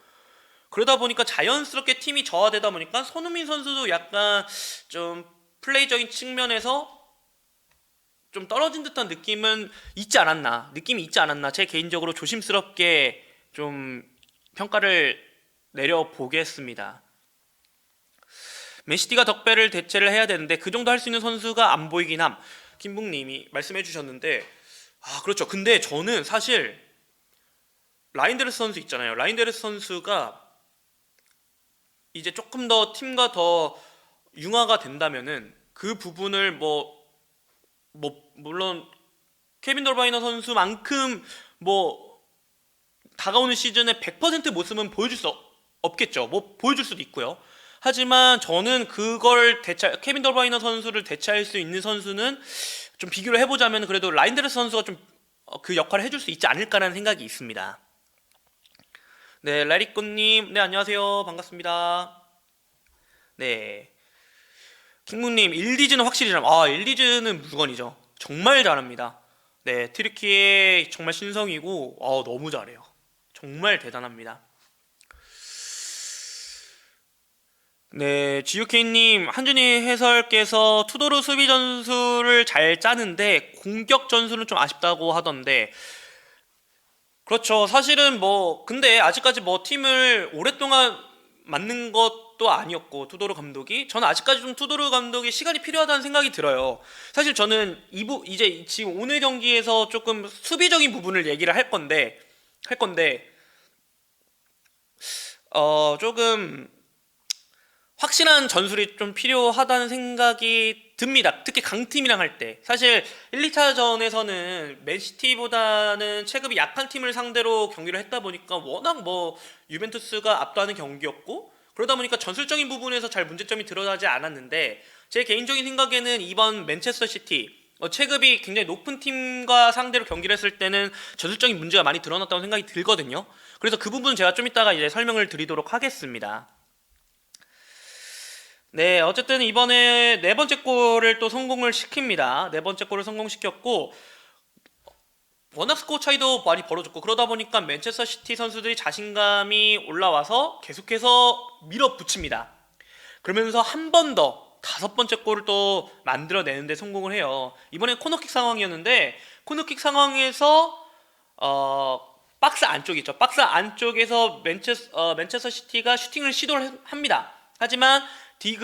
그러다 보니까 자연스럽게 팀이 저하되다 보니까 손흥민 선수도 약간 좀 플레이적인 측면에서 좀 떨어진 듯한 느낌이 있지 않았나 제 개인적으로 조심스럽게 좀 평가를 내려보겠습니다. 맨시티가 덕배를 대체를 해야 되는데 그 정도 할 수 있는 선수가 안 보이긴 함. 김북님이 말씀해 주셨는데 그렇죠. 근데 저는 사실 라인데르스 선수 있잖아요. 라인데르스 선수가 이제 조금 더 팀과 더 융화가 된다면은 그 부분을 뭐 뭐 물론 케빈 더바이너 선수만큼 뭐 다가오는 시즌에 100% 모습은 보여줄 수 없겠죠. 뭐 보여줄 수도 있고요. 하지만 저는 그걸 케빈 더바이너 선수를 대체할 수 있는 선수는 좀 비교를 해보자면 그래도 라인드레스 선수가 좀 그 역할을 해줄 수 있지 않을까라는 생각이 있습니다. 네, 라리꼬님, 네 안녕하세요, 반갑습니다. 네, 킹무님, 일디즈는 확실히 일디즈는 물건이죠. 정말 잘합니다. 네, 트리키의 정말 신성이고, 너무 잘해요. 정말 대단합니다. 네, 지유케이님, 한준희 해설께서 투도르 수비 전술을 잘 짜는데 공격 전술은 좀 아쉽다고 하던데, 그렇죠. 사실은 뭐, 근데 아직까지 뭐 팀을 오랫동안 맡는 것도 아니었고, 투도르 감독이. 저는 아직까지 좀 투도르 감독이 시간이 필요하다는 생각이 들어요. 사실 저는 이제 지금 오늘 경기에서 조금 수비적인 부분을 얘기를 할 건데, 조금 확실한 전술이 좀 필요하다는 생각이 듭니다. 특히 강팀이랑 할 때. 사실 1, 2차전에서는 맨시티보다는 체급이 약한 팀을 상대로 경기를 했다 보니까 워낙 뭐 유벤투스가 압도하는 경기였고 그러다 보니까 전술적인 부분에서 잘 문제점이 드러나지 않았는데 제 개인적인 생각에는 이번 맨체스터 시티 체급이 굉장히 높은 팀과 상대로 경기를 했을 때는 전술적인 문제가 많이 드러났다고 생각이 들거든요. 그래서 그 부분은 제가 좀 이따가 이제 설명을 드리도록 하겠습니다. 네, 어쨌든 이번에 네 번째 골을 또 성공을 시킵니다. 네 번째 골을 성공시켰고 워낙 스코어 차이도 많이 벌어졌고 그러다 보니까 맨체스터 시티 선수들이 자신감이 올라와서 계속해서 밀어붙입니다. 그러면서 한 번 더 다섯 번째 골을 또 만들어내는데 성공을 해요. 이번엔 코너킥 상황이었는데 코너킥 상황에서 어, 박스 안쪽 있죠. 박스 안쪽에서 맨체스터 시티가 슈팅을 시도를 합니다. 하지만 디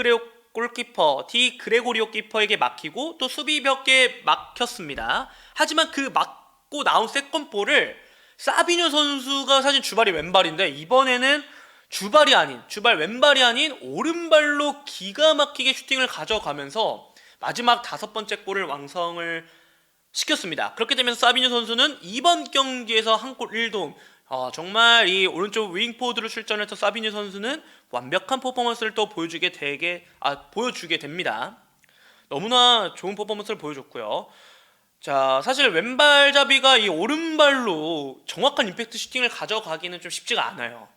그레고리오 키퍼에게 막히고 또 수비벽에 막혔습니다. 하지만 그 맞고 나온 세컨볼을 사비뉴 선수가 사실 주발이 왼발인데 이번에는 주발 왼발이 아닌 오른발로 기가 막히게 슈팅을 가져가면서 마지막 다섯 번째 골을 완성을 시켰습니다. 그렇게 되면서 사비뉴 선수는 이번 경기에서 한 골 1도움. 정말 이 오른쪽 윙포드로 출전해서 사비뉴 선수는 완벽한 퍼포먼스를 또 보여주게 됩니다. 너무나 좋은 퍼포먼스를 보여줬고요. 자, 사실 왼발잡이가 이 오른발로 정확한 임팩트 슈팅을 가져가기는 좀 쉽지가 않아요.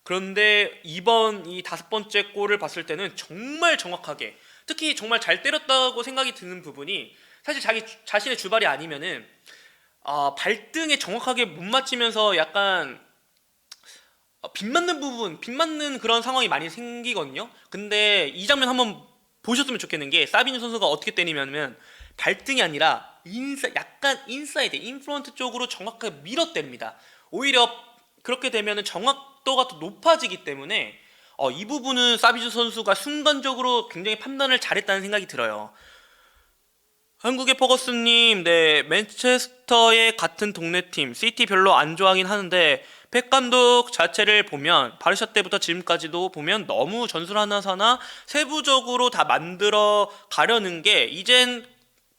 그런데 이번 이 다섯 번째 골을 봤을 때는 정말 정확하게 특히 정말 잘 때렸다고 생각이 드는 부분이 사실 자기 자신의 주발이 아니면은 발등에 정확하게 못 맞히면서 약간 빗 맞는 그런 상황이 많이 생기거든요. 근데 이 장면 한번 보셨으면 좋겠는 게 사비뉴 선수가 어떻게 때리냐면 발등이 아니라 약간 인사이드, 인프런트 쪽으로 정확하게 밀어 댑니다. 오히려 그렇게 되면 정확도가 더 높아지기 때문에 이 부분은 사비뉴 선수가 순간적으로 굉장히 판단을 잘했다는 생각이 들어요. 한국의 퍼거슨님, 네, 맨체스터의 같은 동네 팀, 시티 별로 안 좋아하긴 하는데, 펩 감독 자체를 보면, 바르샤 때부터 지금까지도 보면 너무 전술 하나하나 세부적으로 다 만들어 가려는 게, 이젠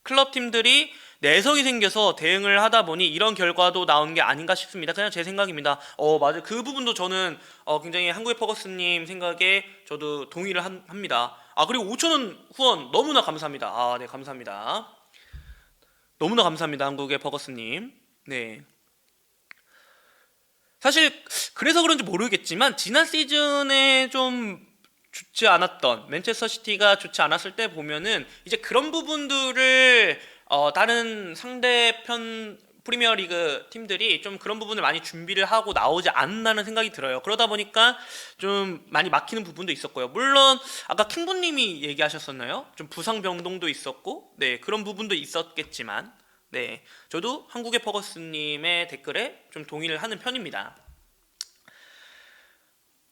클럽 팀들이 내성이 생겨서 대응을 하다 보니 이런 결과도 나오는 게 아닌가 싶습니다. 그냥 제 생각입니다. 맞아요. 그 부분도 저는 굉장히 한국의 퍼거슨님 생각에 저도 동의를 합니다. 그리고 5,000원 후원 너무나 감사합니다. 네, 감사합니다. 너무나 감사합니다. 한국의 버거스님. 네. 사실 그래서 그런지 모르겠지만 지난 시즌에 좀 좋지 않았던 맨체스터 시티가 좋지 않았을 때 보면은 이제 그런 부분들을 다른 상대편 프리미어리그 팀들이 좀 그런 부분을 많이 준비를 하고 나오지 않나는 생각이 들어요. 그러다 보니까 좀 많이 막히는 부분도 있었고요. 물론 아까 킹부님이 얘기하셨었나요? 좀 부상 변동도 있었고, 네, 그런 부분도 있었겠지만, 네, 저도 한국의 퍼거스님의 댓글에 좀 동의를 하는 편입니다.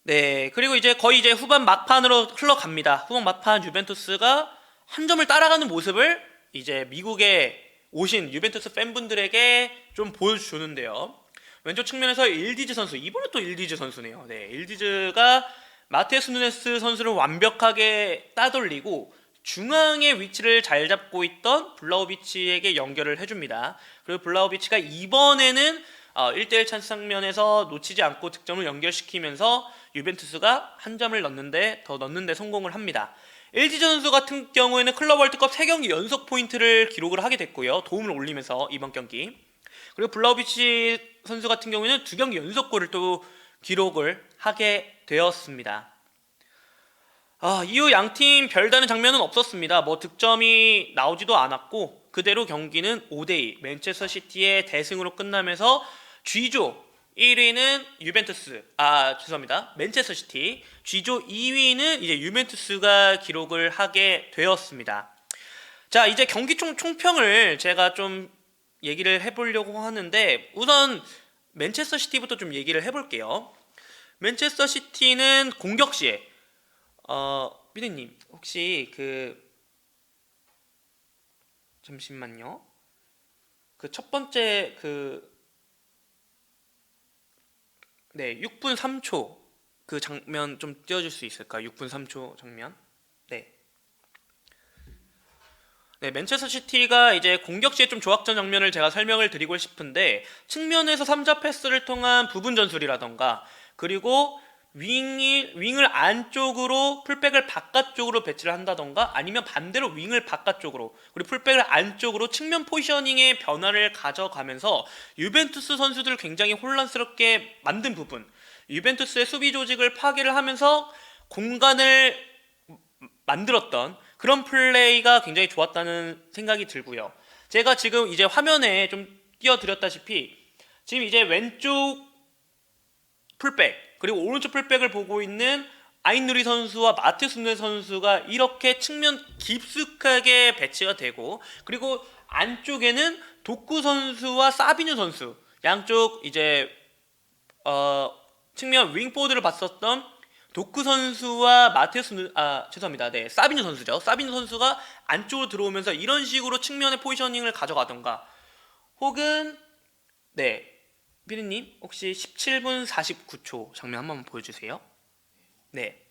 네, 그리고 이제 거의 이제 후반 막판으로 흘러갑니다. 후반 막판 유벤투스가 한 점을 따라가는 모습을 이제 미국에 오신 유벤투스 팬분들에게 좀 보여주는데요. 왼쪽 측면에서 일디즈 선수, 이번에 또 일디즈 선수네요. 네, 일디즈가 마테스 누네스 선수를 완벽하게 따돌리고 중앙의 위치를 잘 잡고 있던 블라우비치에게 연결을 해줍니다. 그리고 블라우비치가 이번에는 1대1 찬스 장면에서 놓치지 않고 득점을 연결시키면서 유벤투스가 한 점을 넣는데 성공을 합니다. LG 선수 같은 경우에는 클럽 월드컵 3경기 연속 포인트를 기록을 하게 됐고요. 도움을 올리면서 이번 경기. 그리고 블라우비치 선수 같은 경우에는 2경기 연속골을 또 기록을 하게 되었습니다. 이후 양팀 별다른 장면은 없었습니다. 뭐 득점이 나오지도 않았고 그대로 경기는 5대2 맨체스터 시티의 대승으로 끝나면서 G조 1위는 맨체스터 시티. G조 2위는 이제 유벤투스가 기록을 하게 되었습니다. 자, 이제 경기 총평을 제가 좀 얘기를 해보려고 하는데 우선 맨체스터 시티부터 좀 얘기를 해볼게요. 맨체스터 시티는 공격 시에 피디님 혹시 잠시만요. 그 첫 번째 6분 3초 그 장면 좀 띄워줄 수 있을까요? 6분 3초 장면. 네, 맨체스터 시티가 이제 공격 시에 좀 좋았던 장면을 제가 설명을 드리고 싶은데 측면에서 3자 패스를 통한 부분 전술이라던가 그리고 윙을 안쪽으로 풀백을 바깥쪽으로 배치를 한다던가 아니면 반대로 윙을 바깥쪽으로 그리고 풀백을 안쪽으로 측면 포지셔닝의 변화를 가져가면서 유벤투스 선수들을 굉장히 혼란스럽게 만든 부분, 유벤투스의 수비 조직을 파괴를 하면서 공간을 만들었던 그런 플레이가 굉장히 좋았다는 생각이 들고요. 제가 지금 이제 화면에 좀 띄워드렸다시피 지금 이제 왼쪽 풀백 그리고 오른쪽 풀백을 보고 있는 아인누리 선수와 마테우스 누네 선수가 이렇게 측면 깊숙하게 배치가 되고 그리고 안쪽에는 도쿠 선수와 사비뉴 선수 양쪽 이제 측면 윙포드를 봤었던 도쿠 선수와 사비뉴 선수죠. 사비뉴 선수가 안쪽으로 들어오면서 이런 식으로 측면의 포지셔닝을 가져가던가 혹은 피디님 혹시 17분 49초 장면 한 번만 보여주세요. 네,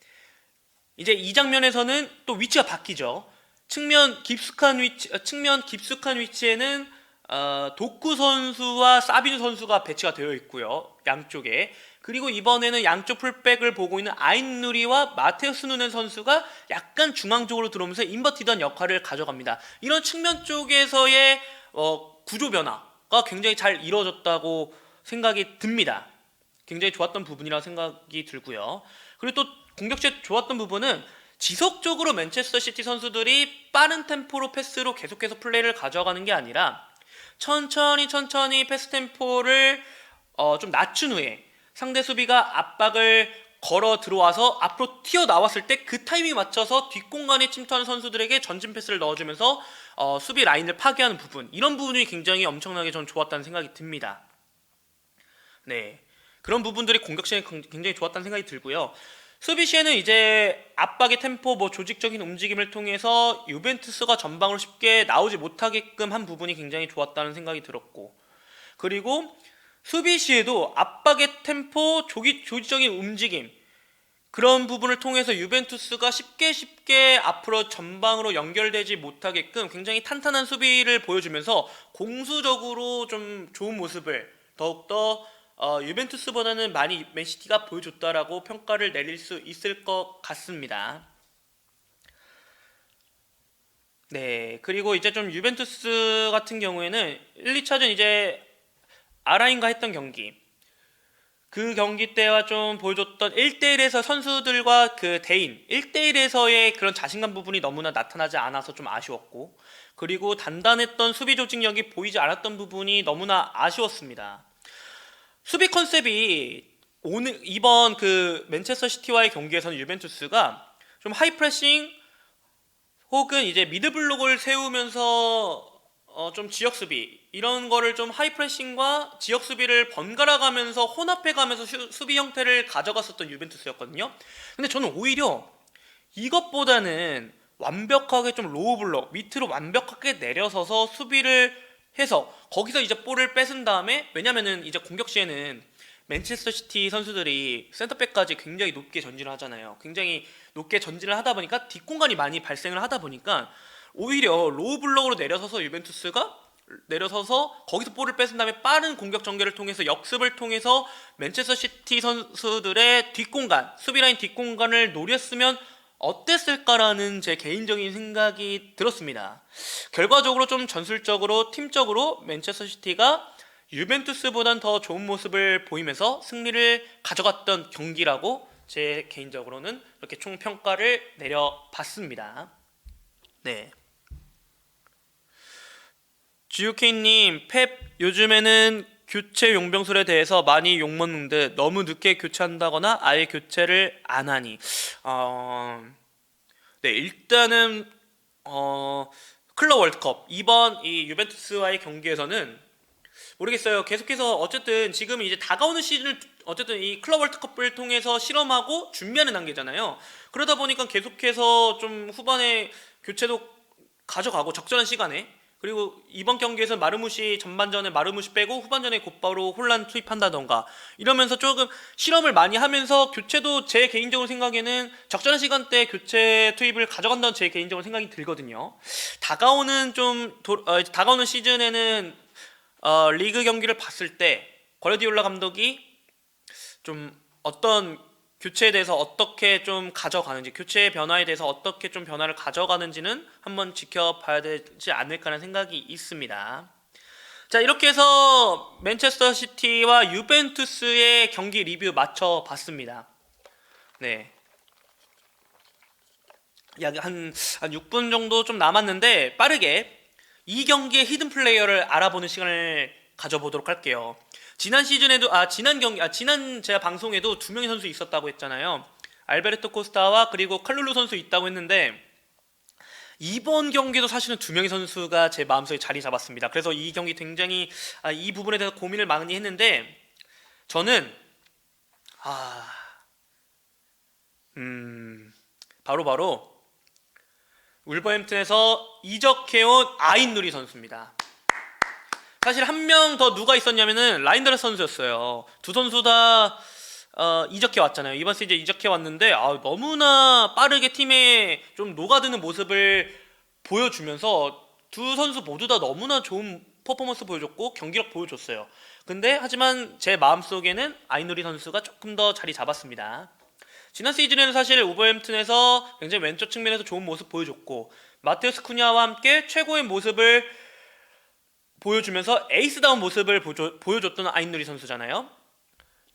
이제 이 장면에서는 또 위치가 바뀌죠. 측면 깊숙한 위치에는 도쿠 선수와 사비뉴 선수가 배치가 되어 있고요. 양쪽에. 그리고 이번에는 양쪽 풀백을 보고 있는 아인누리와 마테우스 누네 선수가 약간 중앙 쪽으로 들어오면서 인버티던 역할을 가져갑니다. 이런 측면 쪽에서의 구조 변화가 굉장히 잘 이루어졌다고 생각이 듭니다. 굉장히 좋았던 부분이라고 생각이 들고요. 그리고 또 공격시에 좋았던 부분은 지속적으로 맨체스터 시티 선수들이 빠른 템포로 패스로 계속해서 플레이를 가져가는 게 아니라 천천히 패스 템포를 좀 낮춘 후에 상대 수비가 압박을 걸어 들어와서 앞으로 튀어나왔을 때 그 타이밍에 맞춰서 뒷공간에 침투하는 선수들에게 전진 패스를 넣어주면서 수비 라인을 파괴하는 부분, 이런 부분이 굉장히 엄청나게 전 좋았다는 생각이 듭니다. 네, 그런 부분들이 공격 시에 굉장히 좋았다는 생각이 들고요. 수비 시에는 이제 압박의 템포, 조직적인 움직임을 통해서 유벤투스가 전방으로 쉽게 나오지 못하게끔 한 부분이 굉장히 좋았다는 생각이 들었고, 그리고 수비 시에도 압박의 템포, 조직적인 움직임, 그런 부분을 통해서 유벤투스가 쉽게 앞으로 전방으로 연결되지 못하게끔 굉장히 탄탄한 수비를 보여주면서 공수적으로 좀 좋은 모습을 더욱더 유벤투스보다는 많이 맨시티가 보여줬다라고 평가를 내릴 수 있을 것 같습니다. 네, 그리고 이제 좀 유벤투스 같은 경우에는 1, 2차전 이제 아라인과 했던 경기, 그 경기 때와 좀 보여줬던 1대1에서 선수들과 그 대인 1대1에서의 그런 자신감 부분이 너무나 나타나지 않아서 좀 아쉬웠고, 그리고 단단했던 수비 조직력이 보이지 않았던 부분이 너무나 아쉬웠습니다. 수비 컨셉이 이번 그 맨체스터 시티와의 경기에서는 유벤투스가 좀 하이프레싱 혹은 이제 미드블록을 세우면서 좀 지역수비, 이런 거를 좀 하이프레싱과 지역수비를 번갈아가면서 혼합해가면서 수비 형태를 가져갔었던 유벤투스였거든요. 근데 저는 오히려 이것보다는 완벽하게 좀 로우블록 밑으로 완벽하게 내려서서 수비를 해서 거기서 이제 볼을 뺏은 다음에, 왜냐면은 이제 공격 시에는 맨체스터 시티 선수들이 센터백까지 굉장히 높게 전진을 하잖아요. 굉장히 높게 전진을 하다 보니까 뒷공간이 많이 발생을 하다 보니까 오히려 로우 블록으로 내려서서 유벤투스가 내려서서 거기서 볼을 뺏은 다음에 빠른 공격 전개를 통해서 역습을 통해서 맨체스터 시티 선수들의 뒷공간, 수비라인 뒷공간을 노렸으면 어땠을까라는 제 개인적인 생각이 들었습니다. 결과적으로 좀 전술적으로 팀적으로 맨체스터 시티가 유벤투스보단 더 좋은 모습을 보이면서 승리를 가져갔던 경기라고 제 개인적으로는 이렇게 총평가를 내려봤습니다. 네. GUK님, 펩 요즘에는 교체 용병술에 대해서 많이 욕먹는데 너무 늦게 교체한다거나 아예 교체를 안 하니. 네, 일단은 클럽 월드컵 이번 이 유벤투스와의 경기에서는 모르겠어요. 계속해서 어쨌든 지금 이제 다가오는 시즌을 어쨌든 이 클럽 월드컵을 통해서 실험하고 준비하는 단계잖아요. 그러다 보니까 계속해서 좀 후반에 교체도 가져가고 적절한 시간에, 그리고 이번 경기에서 마르무시 전반전에 마르무시 빼고 후반전에 곧바로 혼란 투입한다던가 이러면서 조금 실험을 많이 하면서 교체도 제 개인적으로 생각에는 적절한 시간대에 교체 투입을 가져간다는 제 개인적으로 생각이 들거든요. 다가오는 시즌에는 리그 경기를 봤을 때 과르디올라 감독이 좀 어떤 교체에 대해서 어떻게 좀 가져가는지, 교체의 변화에 대해서 어떻게 좀 변화를 가져가는지는 한번 지켜봐야 되지 않을까라는 생각이 있습니다. 자, 이렇게 해서 맨체스터 시티와 유벤투스의 경기 리뷰 맞춰봤습니다. 네. 약 한 6분 정도 좀 남았는데 빠르게 이 경기의 히든 플레이어를 알아보는 시간을 가져보도록 할게요. 지난 시즌에도 지난 제가 방송에도 두 명의 선수 있었다고 했잖아요. 알베르토 코스타와 그리고 칼룰루 선수 있다고 했는데 이번 경기도 사실은 두 명의 선수가 제 마음속에 자리 잡았습니다. 그래서 이 경기 굉장히 이 부분에 대해서 고민을 많이 했는데 저는 바로 울버햄튼에서 이적해온 아인 누리 선수입니다. 사실 한 명 더 누가 있었냐면은 라인드레스 선수였어요. 두 선수 다 이적해 왔잖아요. 이번 시즌 이적해 왔는데 너무나 빠르게 팀에 좀 녹아드는 모습을 보여주면서 두 선수 모두 다 너무나 좋은 퍼포먼스 보여줬고 경기력 보여줬어요. 근데 하지만 제 마음속에는 아이누리 선수가 조금 더 자리 잡았습니다. 지난 시즌에는 사실 우버햄튼에서 굉장히 왼쪽 측면에서 좋은 모습 보여줬고 마테우스 쿠냐와 함께 최고의 모습을 보여주면서 에이스다운 모습을 보여줬던 아인누리 선수잖아요.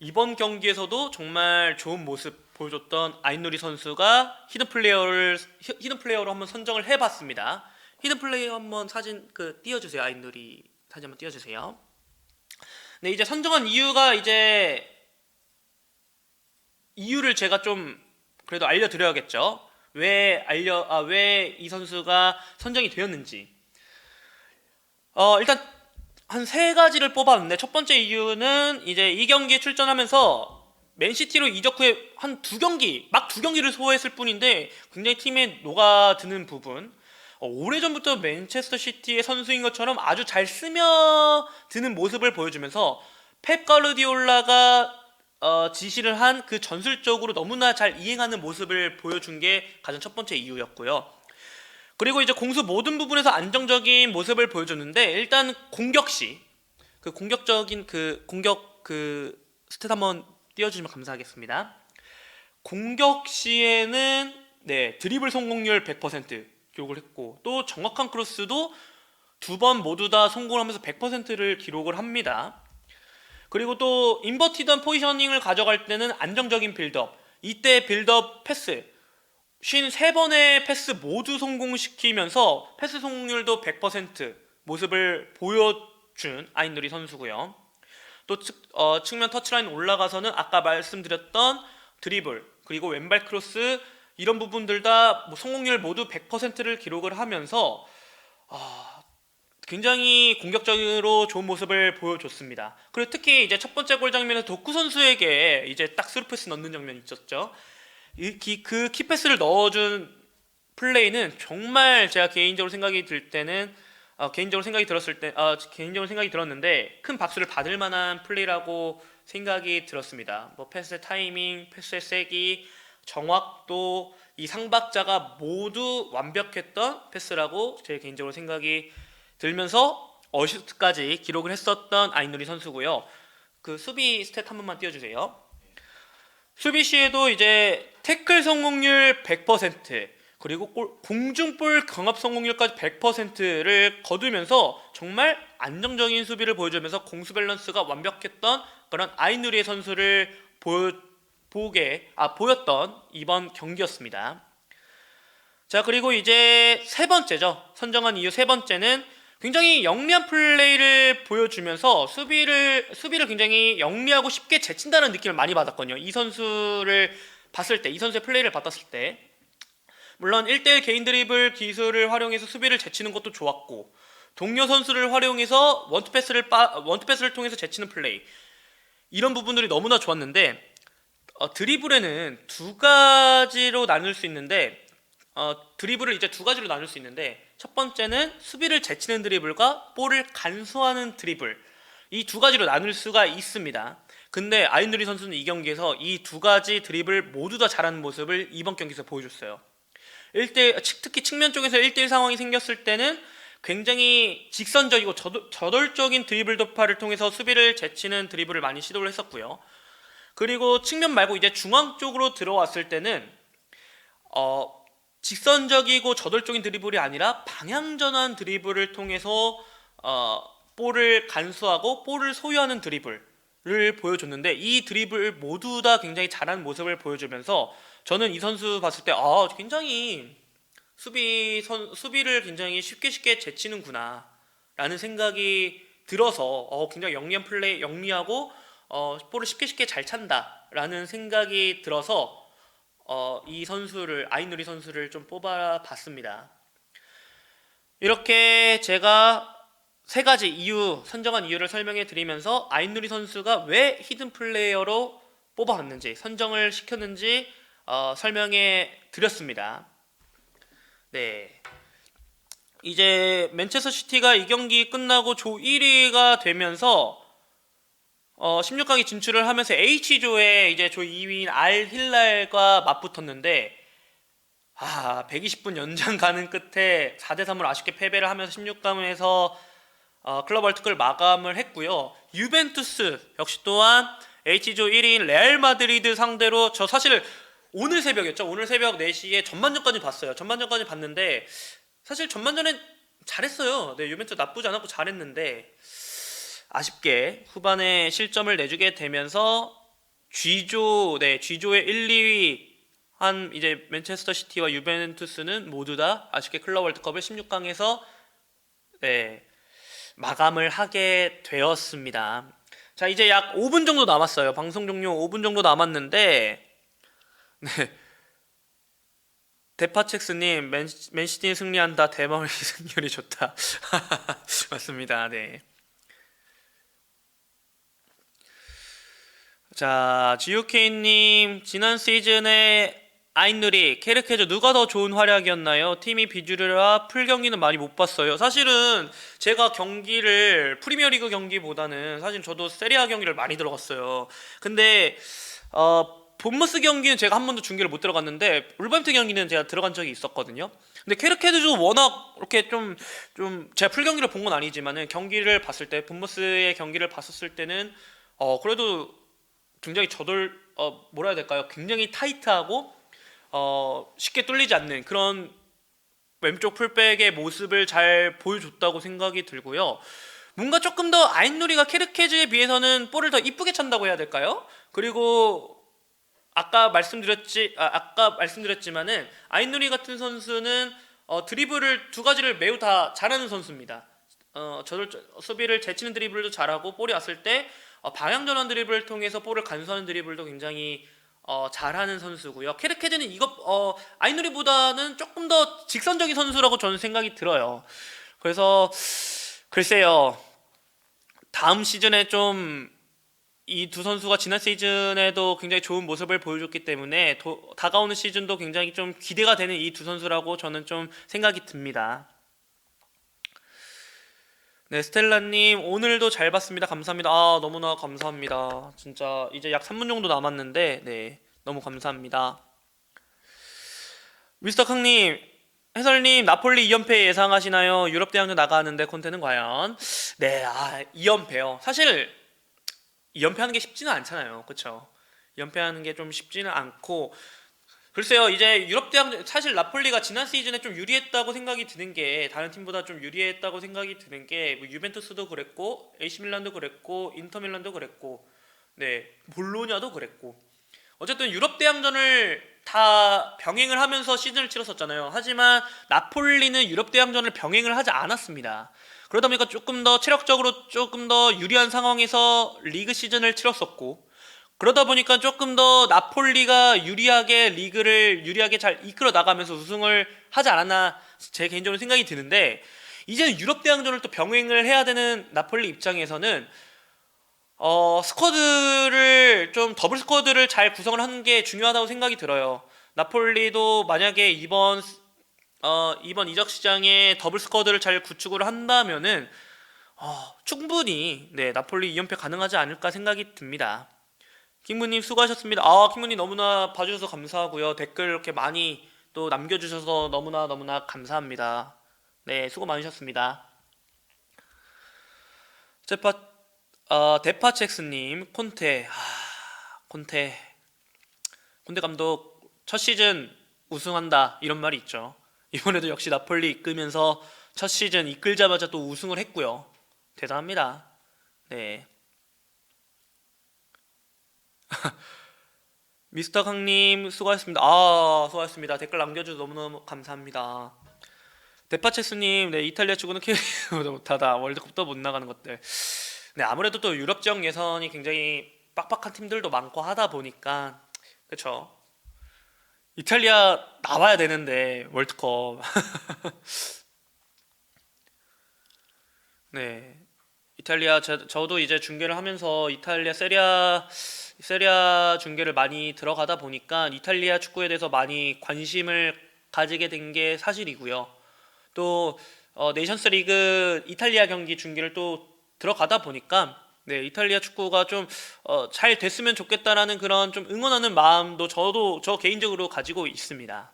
이번 경기에서도 정말 좋은 모습 보여줬던 아인누리 선수가 히든 플레이어로 한번 선정을 해봤습니다. 히든 플레이어 한번 사진 띄워주세요. 아인누리 사진 한번 띄워주세요. 네, 이제 선정한 이유를 제가 좀 그래도 알려드려야겠죠. 왜 이 선수가 선정이 되었는지. 일단 한 세 가지를 뽑았는데 첫 번째 이유는 이제 이 경기에 출전하면서 맨시티로 이적 후에 두 경기를 소화했을 뿐인데 굉장히 팀에 녹아드는 부분. 오래전부터 맨체스터 시티의 선수인 것처럼 아주 잘 스며드는 모습을 보여주면서 펩 가르디올라가 지시를 한 그 전술적으로 너무나 잘 이행하는 모습을 보여준 게 가장 첫 번째 이유였고요. 그리고 이제 공수 모든 부분에서 안정적인 모습을 보여줬는데 일단 공격 시 공격적인 공격 스탯 한번 띄워주시면 감사하겠습니다. 공격 시에는 드리블 성공률 100% 기록을 했고 또 정확한 크로스도 두 번 모두 다 성공하면서 100%를 기록을 합니다. 그리고 또 인버티던 포지셔닝을 가져갈 때는 안정적인 빌드업, 이때 빌드업 패스 53번의 패스 모두 성공시키면서 패스 성공률도 100% 모습을 보여준 아인누리 선수고요. 또 측면 터치라인 올라가서는 아까 말씀드렸던 드리블 그리고 왼발 크로스 이런 부분들 다 성공률 모두 100%를 기록을 하면서 굉장히 공격적으로 좋은 모습을 보여줬습니다. 그리고 특히 이제 첫 번째 골 장면에서 도쿠 선수에게 이제 딱 스루 패스 넣는 장면이 있었죠. 그 키패스를 넣어준 플레이는 정말 제가 개인적으로 생각이 들었을 때 개인적으로 생각이 들었는데 큰 박수를 받을 만한 플레이라고 생각이 들었습니다. 뭐 패스의 타이밍, 패스의 세기, 정확도, 이 상박자가 모두 완벽했던 패스라고 제 개인적으로 생각이 들면서 어시스트까지 기록을 했었던 아이누리 선수고요. 그 수비 스탯 한 번만 띄워주세요. 수비 시에도 이제 태클 성공률 100%, 그리고 공중볼 경합 성공률까지 100%를 거두면서 정말 안정적인 수비를 보여주면서 공수 밸런스가 완벽했던 그런 아이누리의 선수를 보였던 이번 경기였습니다. 자, 그리고 이제 세 번째죠. 선정한 이유 세 번째는 굉장히 영리한 플레이를 보여주면서 수비를 굉장히 영리하고 쉽게 제친다는 느낌을 많이 받았거든요. 이 선수를 봤을 때, 이 선수의 플레이를 봤을 때, 물론 1대1 개인 드리블 기술을 활용해서 수비를 제치는 것도 좋았고, 동료 선수를 활용해서 원투패스를 통해서 제치는 플레이, 이런 부분들이 너무나 좋았는데, 드리블에는 두 가지로 나눌 수 있는데, 드리블을 이제 두 가지로 나눌 수 있는데, 첫 번째는 수비를 제치는 드리블과 볼을 간수하는 드리블, 이 두 가지로 나눌 수가 있습니다. 근데 아이누리 선수는 이 경기에서 이 두 가지 드리블 모두 다 잘하는 모습을 이번 경기에서 보여줬어요. 특히 측면 쪽에서 1대1 상황이 생겼을 때는 굉장히 직선적이고 저돌적인 드리블 돌파를 통해서 수비를 제치는 드리블을 많이 시도를 했었고요. 그리고 측면 말고 이제 중앙 쪽으로 들어왔을 때는 직선적이고 저돌적인 드리블이 아니라 방향전환 드리블을 통해서 볼을 간수하고 볼을 소유하는 드리블을 보여줬는데, 이 드리블 모두 다 굉장히 잘하는 모습을 보여주면서 저는 이 선수 봤을 때 굉장히 수비를 굉장히 쉽게 제치는구나 라는 생각이 들어서 굉장히 영리한 플레이, 영리하고 볼을 쉽게 잘 찬다 라는 생각이 들어서 이 선수를, 아이누리 선수를 좀 뽑아봤습니다. 이렇게 제가 세 가지 이유, 선정한 이유를 설명해 드리면서 아이누리 선수가 왜 히든 플레이어로 뽑아봤는지, 선정을 시켰는지 설명해 드렸습니다. 네, 이제 맨체스터 시티가 이 경기 끝나고 조 1위가 되면서 16강에 진출을 하면서 H조에 이제 조 2위인 알 힐랄과 맞붙었는데 120분 연장 가는 끝에 4대3으로 아쉽게 패배를 하면서 16강에서 클럽 월드컵을 마감을 했고요. 유벤투스 역시 또한 H조 1위인 레알 마드리드 상대로, 저 사실 오늘 새벽이었죠. 오늘 새벽 4시에 전반전까지 봤어요. 전반전까지 봤는데 사실 전반전에 잘했어요. 네, 유벤투스 나쁘지 않았고 잘했는데 아쉽게 후반에 실점을 내주게 되면서 G조의 1, 2위 한 이제 맨체스터 시티와 유벤투스는 모두 다 아쉽게 클럽 월드컵을 16강에서 마감을 하게 되었습니다. 자, 이제 약 5분 정도 남았어요. 방송 종료 5분 정도 남았는데, 네, 데파첵스님, 맨시티 승리한다. 대마의 승률이 좋다. 맞습니다. 네. 자, GUK님, 지난 시즌에 아이누리, 케르케즈 누가 더 좋은 활약이었나요? 팀이 비주류라 풀 경기는 많이 못 봤어요. 사실은 제가 경기를 프리미어리그 경기보다는 사실 저도 세리아 경기를 많이 들어갔어요. 근데 본머스 경기는 제가 한 번도 중계를 못 들어갔는데 울버햄튼 경기는 제가 들어간 적이 있었거든요. 근데 케르케즈도 워낙 이렇게 좀 제가 풀 경기를 본 건 아니지만은 경기를 봤을 때, 본머스의 경기를 봤었을 때는 그래도 굉장히 뭐라 해야 될까요? 굉장히 타이트하고 쉽게 뚫리지 않는 그런 왼쪽 풀백의 모습을 잘 보여줬다고 생각이 들고요. 뭔가 조금 더 아인누리가 케르케즈에 비해서는 볼을 더 이쁘게 찬다고 해야 될까요? 그리고 아까 말씀드렸지만은 아인누리 같은 선수는 드리블을 두 가지를 매우 다 잘하는 선수입니다. 수비를 제치는 드리블도 잘하고, 볼이 왔을 때 방향전환 드리블을 통해서 볼을 간수하는 드리블도 굉장히 잘하는 선수고요. 케르케즈는 아이누리보다는 조금 더 직선적인 선수라고 저는 생각이 들어요. 그래서 글쎄요, 다음 시즌에 좀 이 두 선수가 지난 시즌에도 굉장히 좋은 모습을 보여줬기 때문에 다가오는 시즌도 굉장히 좀 기대가 되는 이 두 선수라고 저는 좀 생각이 듭니다. 네, 스텔라님 오늘도 잘 봤습니다. 감사합니다. 아, 너무나 감사합니다. 진짜 이제 약 3분 정도 남았는데, 네, 너무 감사합니다. 미스터 康님, 해설님 나폴리 2연패 예상하시나요? 유럽 대항전 나가는데 콘테는 과연? 네, 2연패요. 사실 2연패하는 게 쉽지는 않잖아요. 그쵸? 2연패하는 게 좀 쉽지는 않고 글쎄요, 이제 유럽 대항전 사실 나폴리가 지난 시즌에 좀 유리했다고 생각이 드는 게 다른 팀보다 좀 유리했다고 생각이 드는 게뭐 유벤투스도 그랬고 AC 밀란도 그랬고 인터 밀란도 그랬고 네 볼로냐도 그랬고 어쨌든 유럽 대항전을 다 병행을 하면서 시즌을 치렀었잖아요. 하지만 나폴리는 유럽 대항전을 병행을 하지 않았습니다. 그러다 보니까 조금 더 체력적으로 조금 더 유리한 상황에서 리그 시즌을 치렀었고 그러다 보니까 조금 더 나폴리가 유리하게 리그를 유리하게 잘 이끌어 나가면서 우승을 하지 않았나 제 개인적으로 생각이 드는데 이제는 유럽 대항전을 또 병행을 해야 되는 나폴리 입장에서는 스쿼드를 좀 더블 스쿼드를 잘 구성을 하는 게 중요하다고 생각이 들어요. 나폴리도 만약에 이번 이적 시장에 더블 스쿼드를 잘 구축을 한다면은 충분히 네 나폴리 2연패 가능하지 않을까 생각이 듭니다. 킹무님 수고하셨습니다. 킹무님 너무나 봐주셔서 감사하고요. 댓글 이렇게 많이 또 남겨주셔서 너무나 너무나 감사합니다. 네, 수고 많으셨습니다. 데파첵스님, 콘테 감독 첫 시즌 우승한다 이런 말이 있죠. 이번에도 역시 나폴리 이끌면서 첫 시즌 이끌자마자 또 우승을 했고요. 대단합니다. 네. 미스터 강님 수고하셨습니다. 수고하셨습니다. 댓글 남겨주셔서 너무너무 감사합니다. 데파체스님, 네, 이탈리아 축구는 캐리어보다 못하다. 월드컵도 못 나가는 것들. 네, 아무래도 또 유럽 지역 예선이 굉장히 빡빡한 팀들도 많고 하다 보니까, 그쵸. 이탈리아 나와야 되는데, 월드컵. 네. 이탈리아, 저도 이제 중계를 하면서 이탈리아 세리아 중계를 많이 들어가다 보니까 이탈리아 축구에 대해서 많이 관심을 가지게 된 게 사실이고요. 또 네이션스 리그 이탈리아 경기 중계를 또 들어가다 보니까 네, 이탈리아 축구가 좀 잘 됐으면 좋겠다라는 그런 좀 응원하는 마음도 저 개인적으로 가지고 있습니다.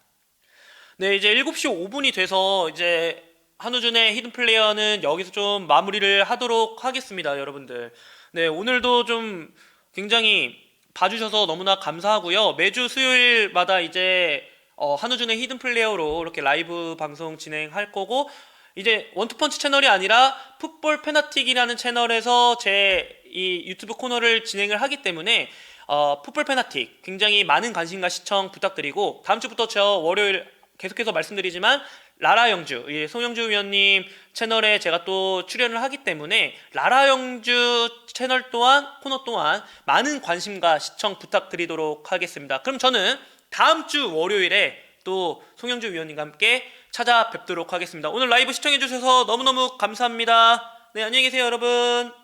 네, 이제 7시 5분이 돼서 이제 한우준의 히든 플레이어는 여기서 좀 마무리를 하도록 하겠습니다, 여러분들. 네, 오늘도 좀 굉장히 봐주셔서 너무나 감사하고요. 매주 수요일마다 이제 한우준의 히든 플레이어로 이렇게 라이브 방송 진행할 거고 이제 원투펀치 채널이 아니라 풋볼 페나틱이라는 채널에서 제 이 유튜브 코너를 진행을 하기 때문에 풋볼 페나틱 굉장히 많은 관심과 시청 부탁드리고 다음 주부터 저 월요일 계속해서 말씀드리지만 라라 영주, 송영주 위원님 채널에 제가 또 출연을 하기 때문에 라라 영주 채널 또한 코너 또한 많은 관심과 시청 부탁드리도록 하겠습니다. 그럼 저는 다음 주 월요일에 또 송영주 위원님과 함께 찾아뵙도록 하겠습니다. 오늘 라이브 시청해주셔서 너무너무 감사합니다. 네, 안녕히 계세요, 여러분.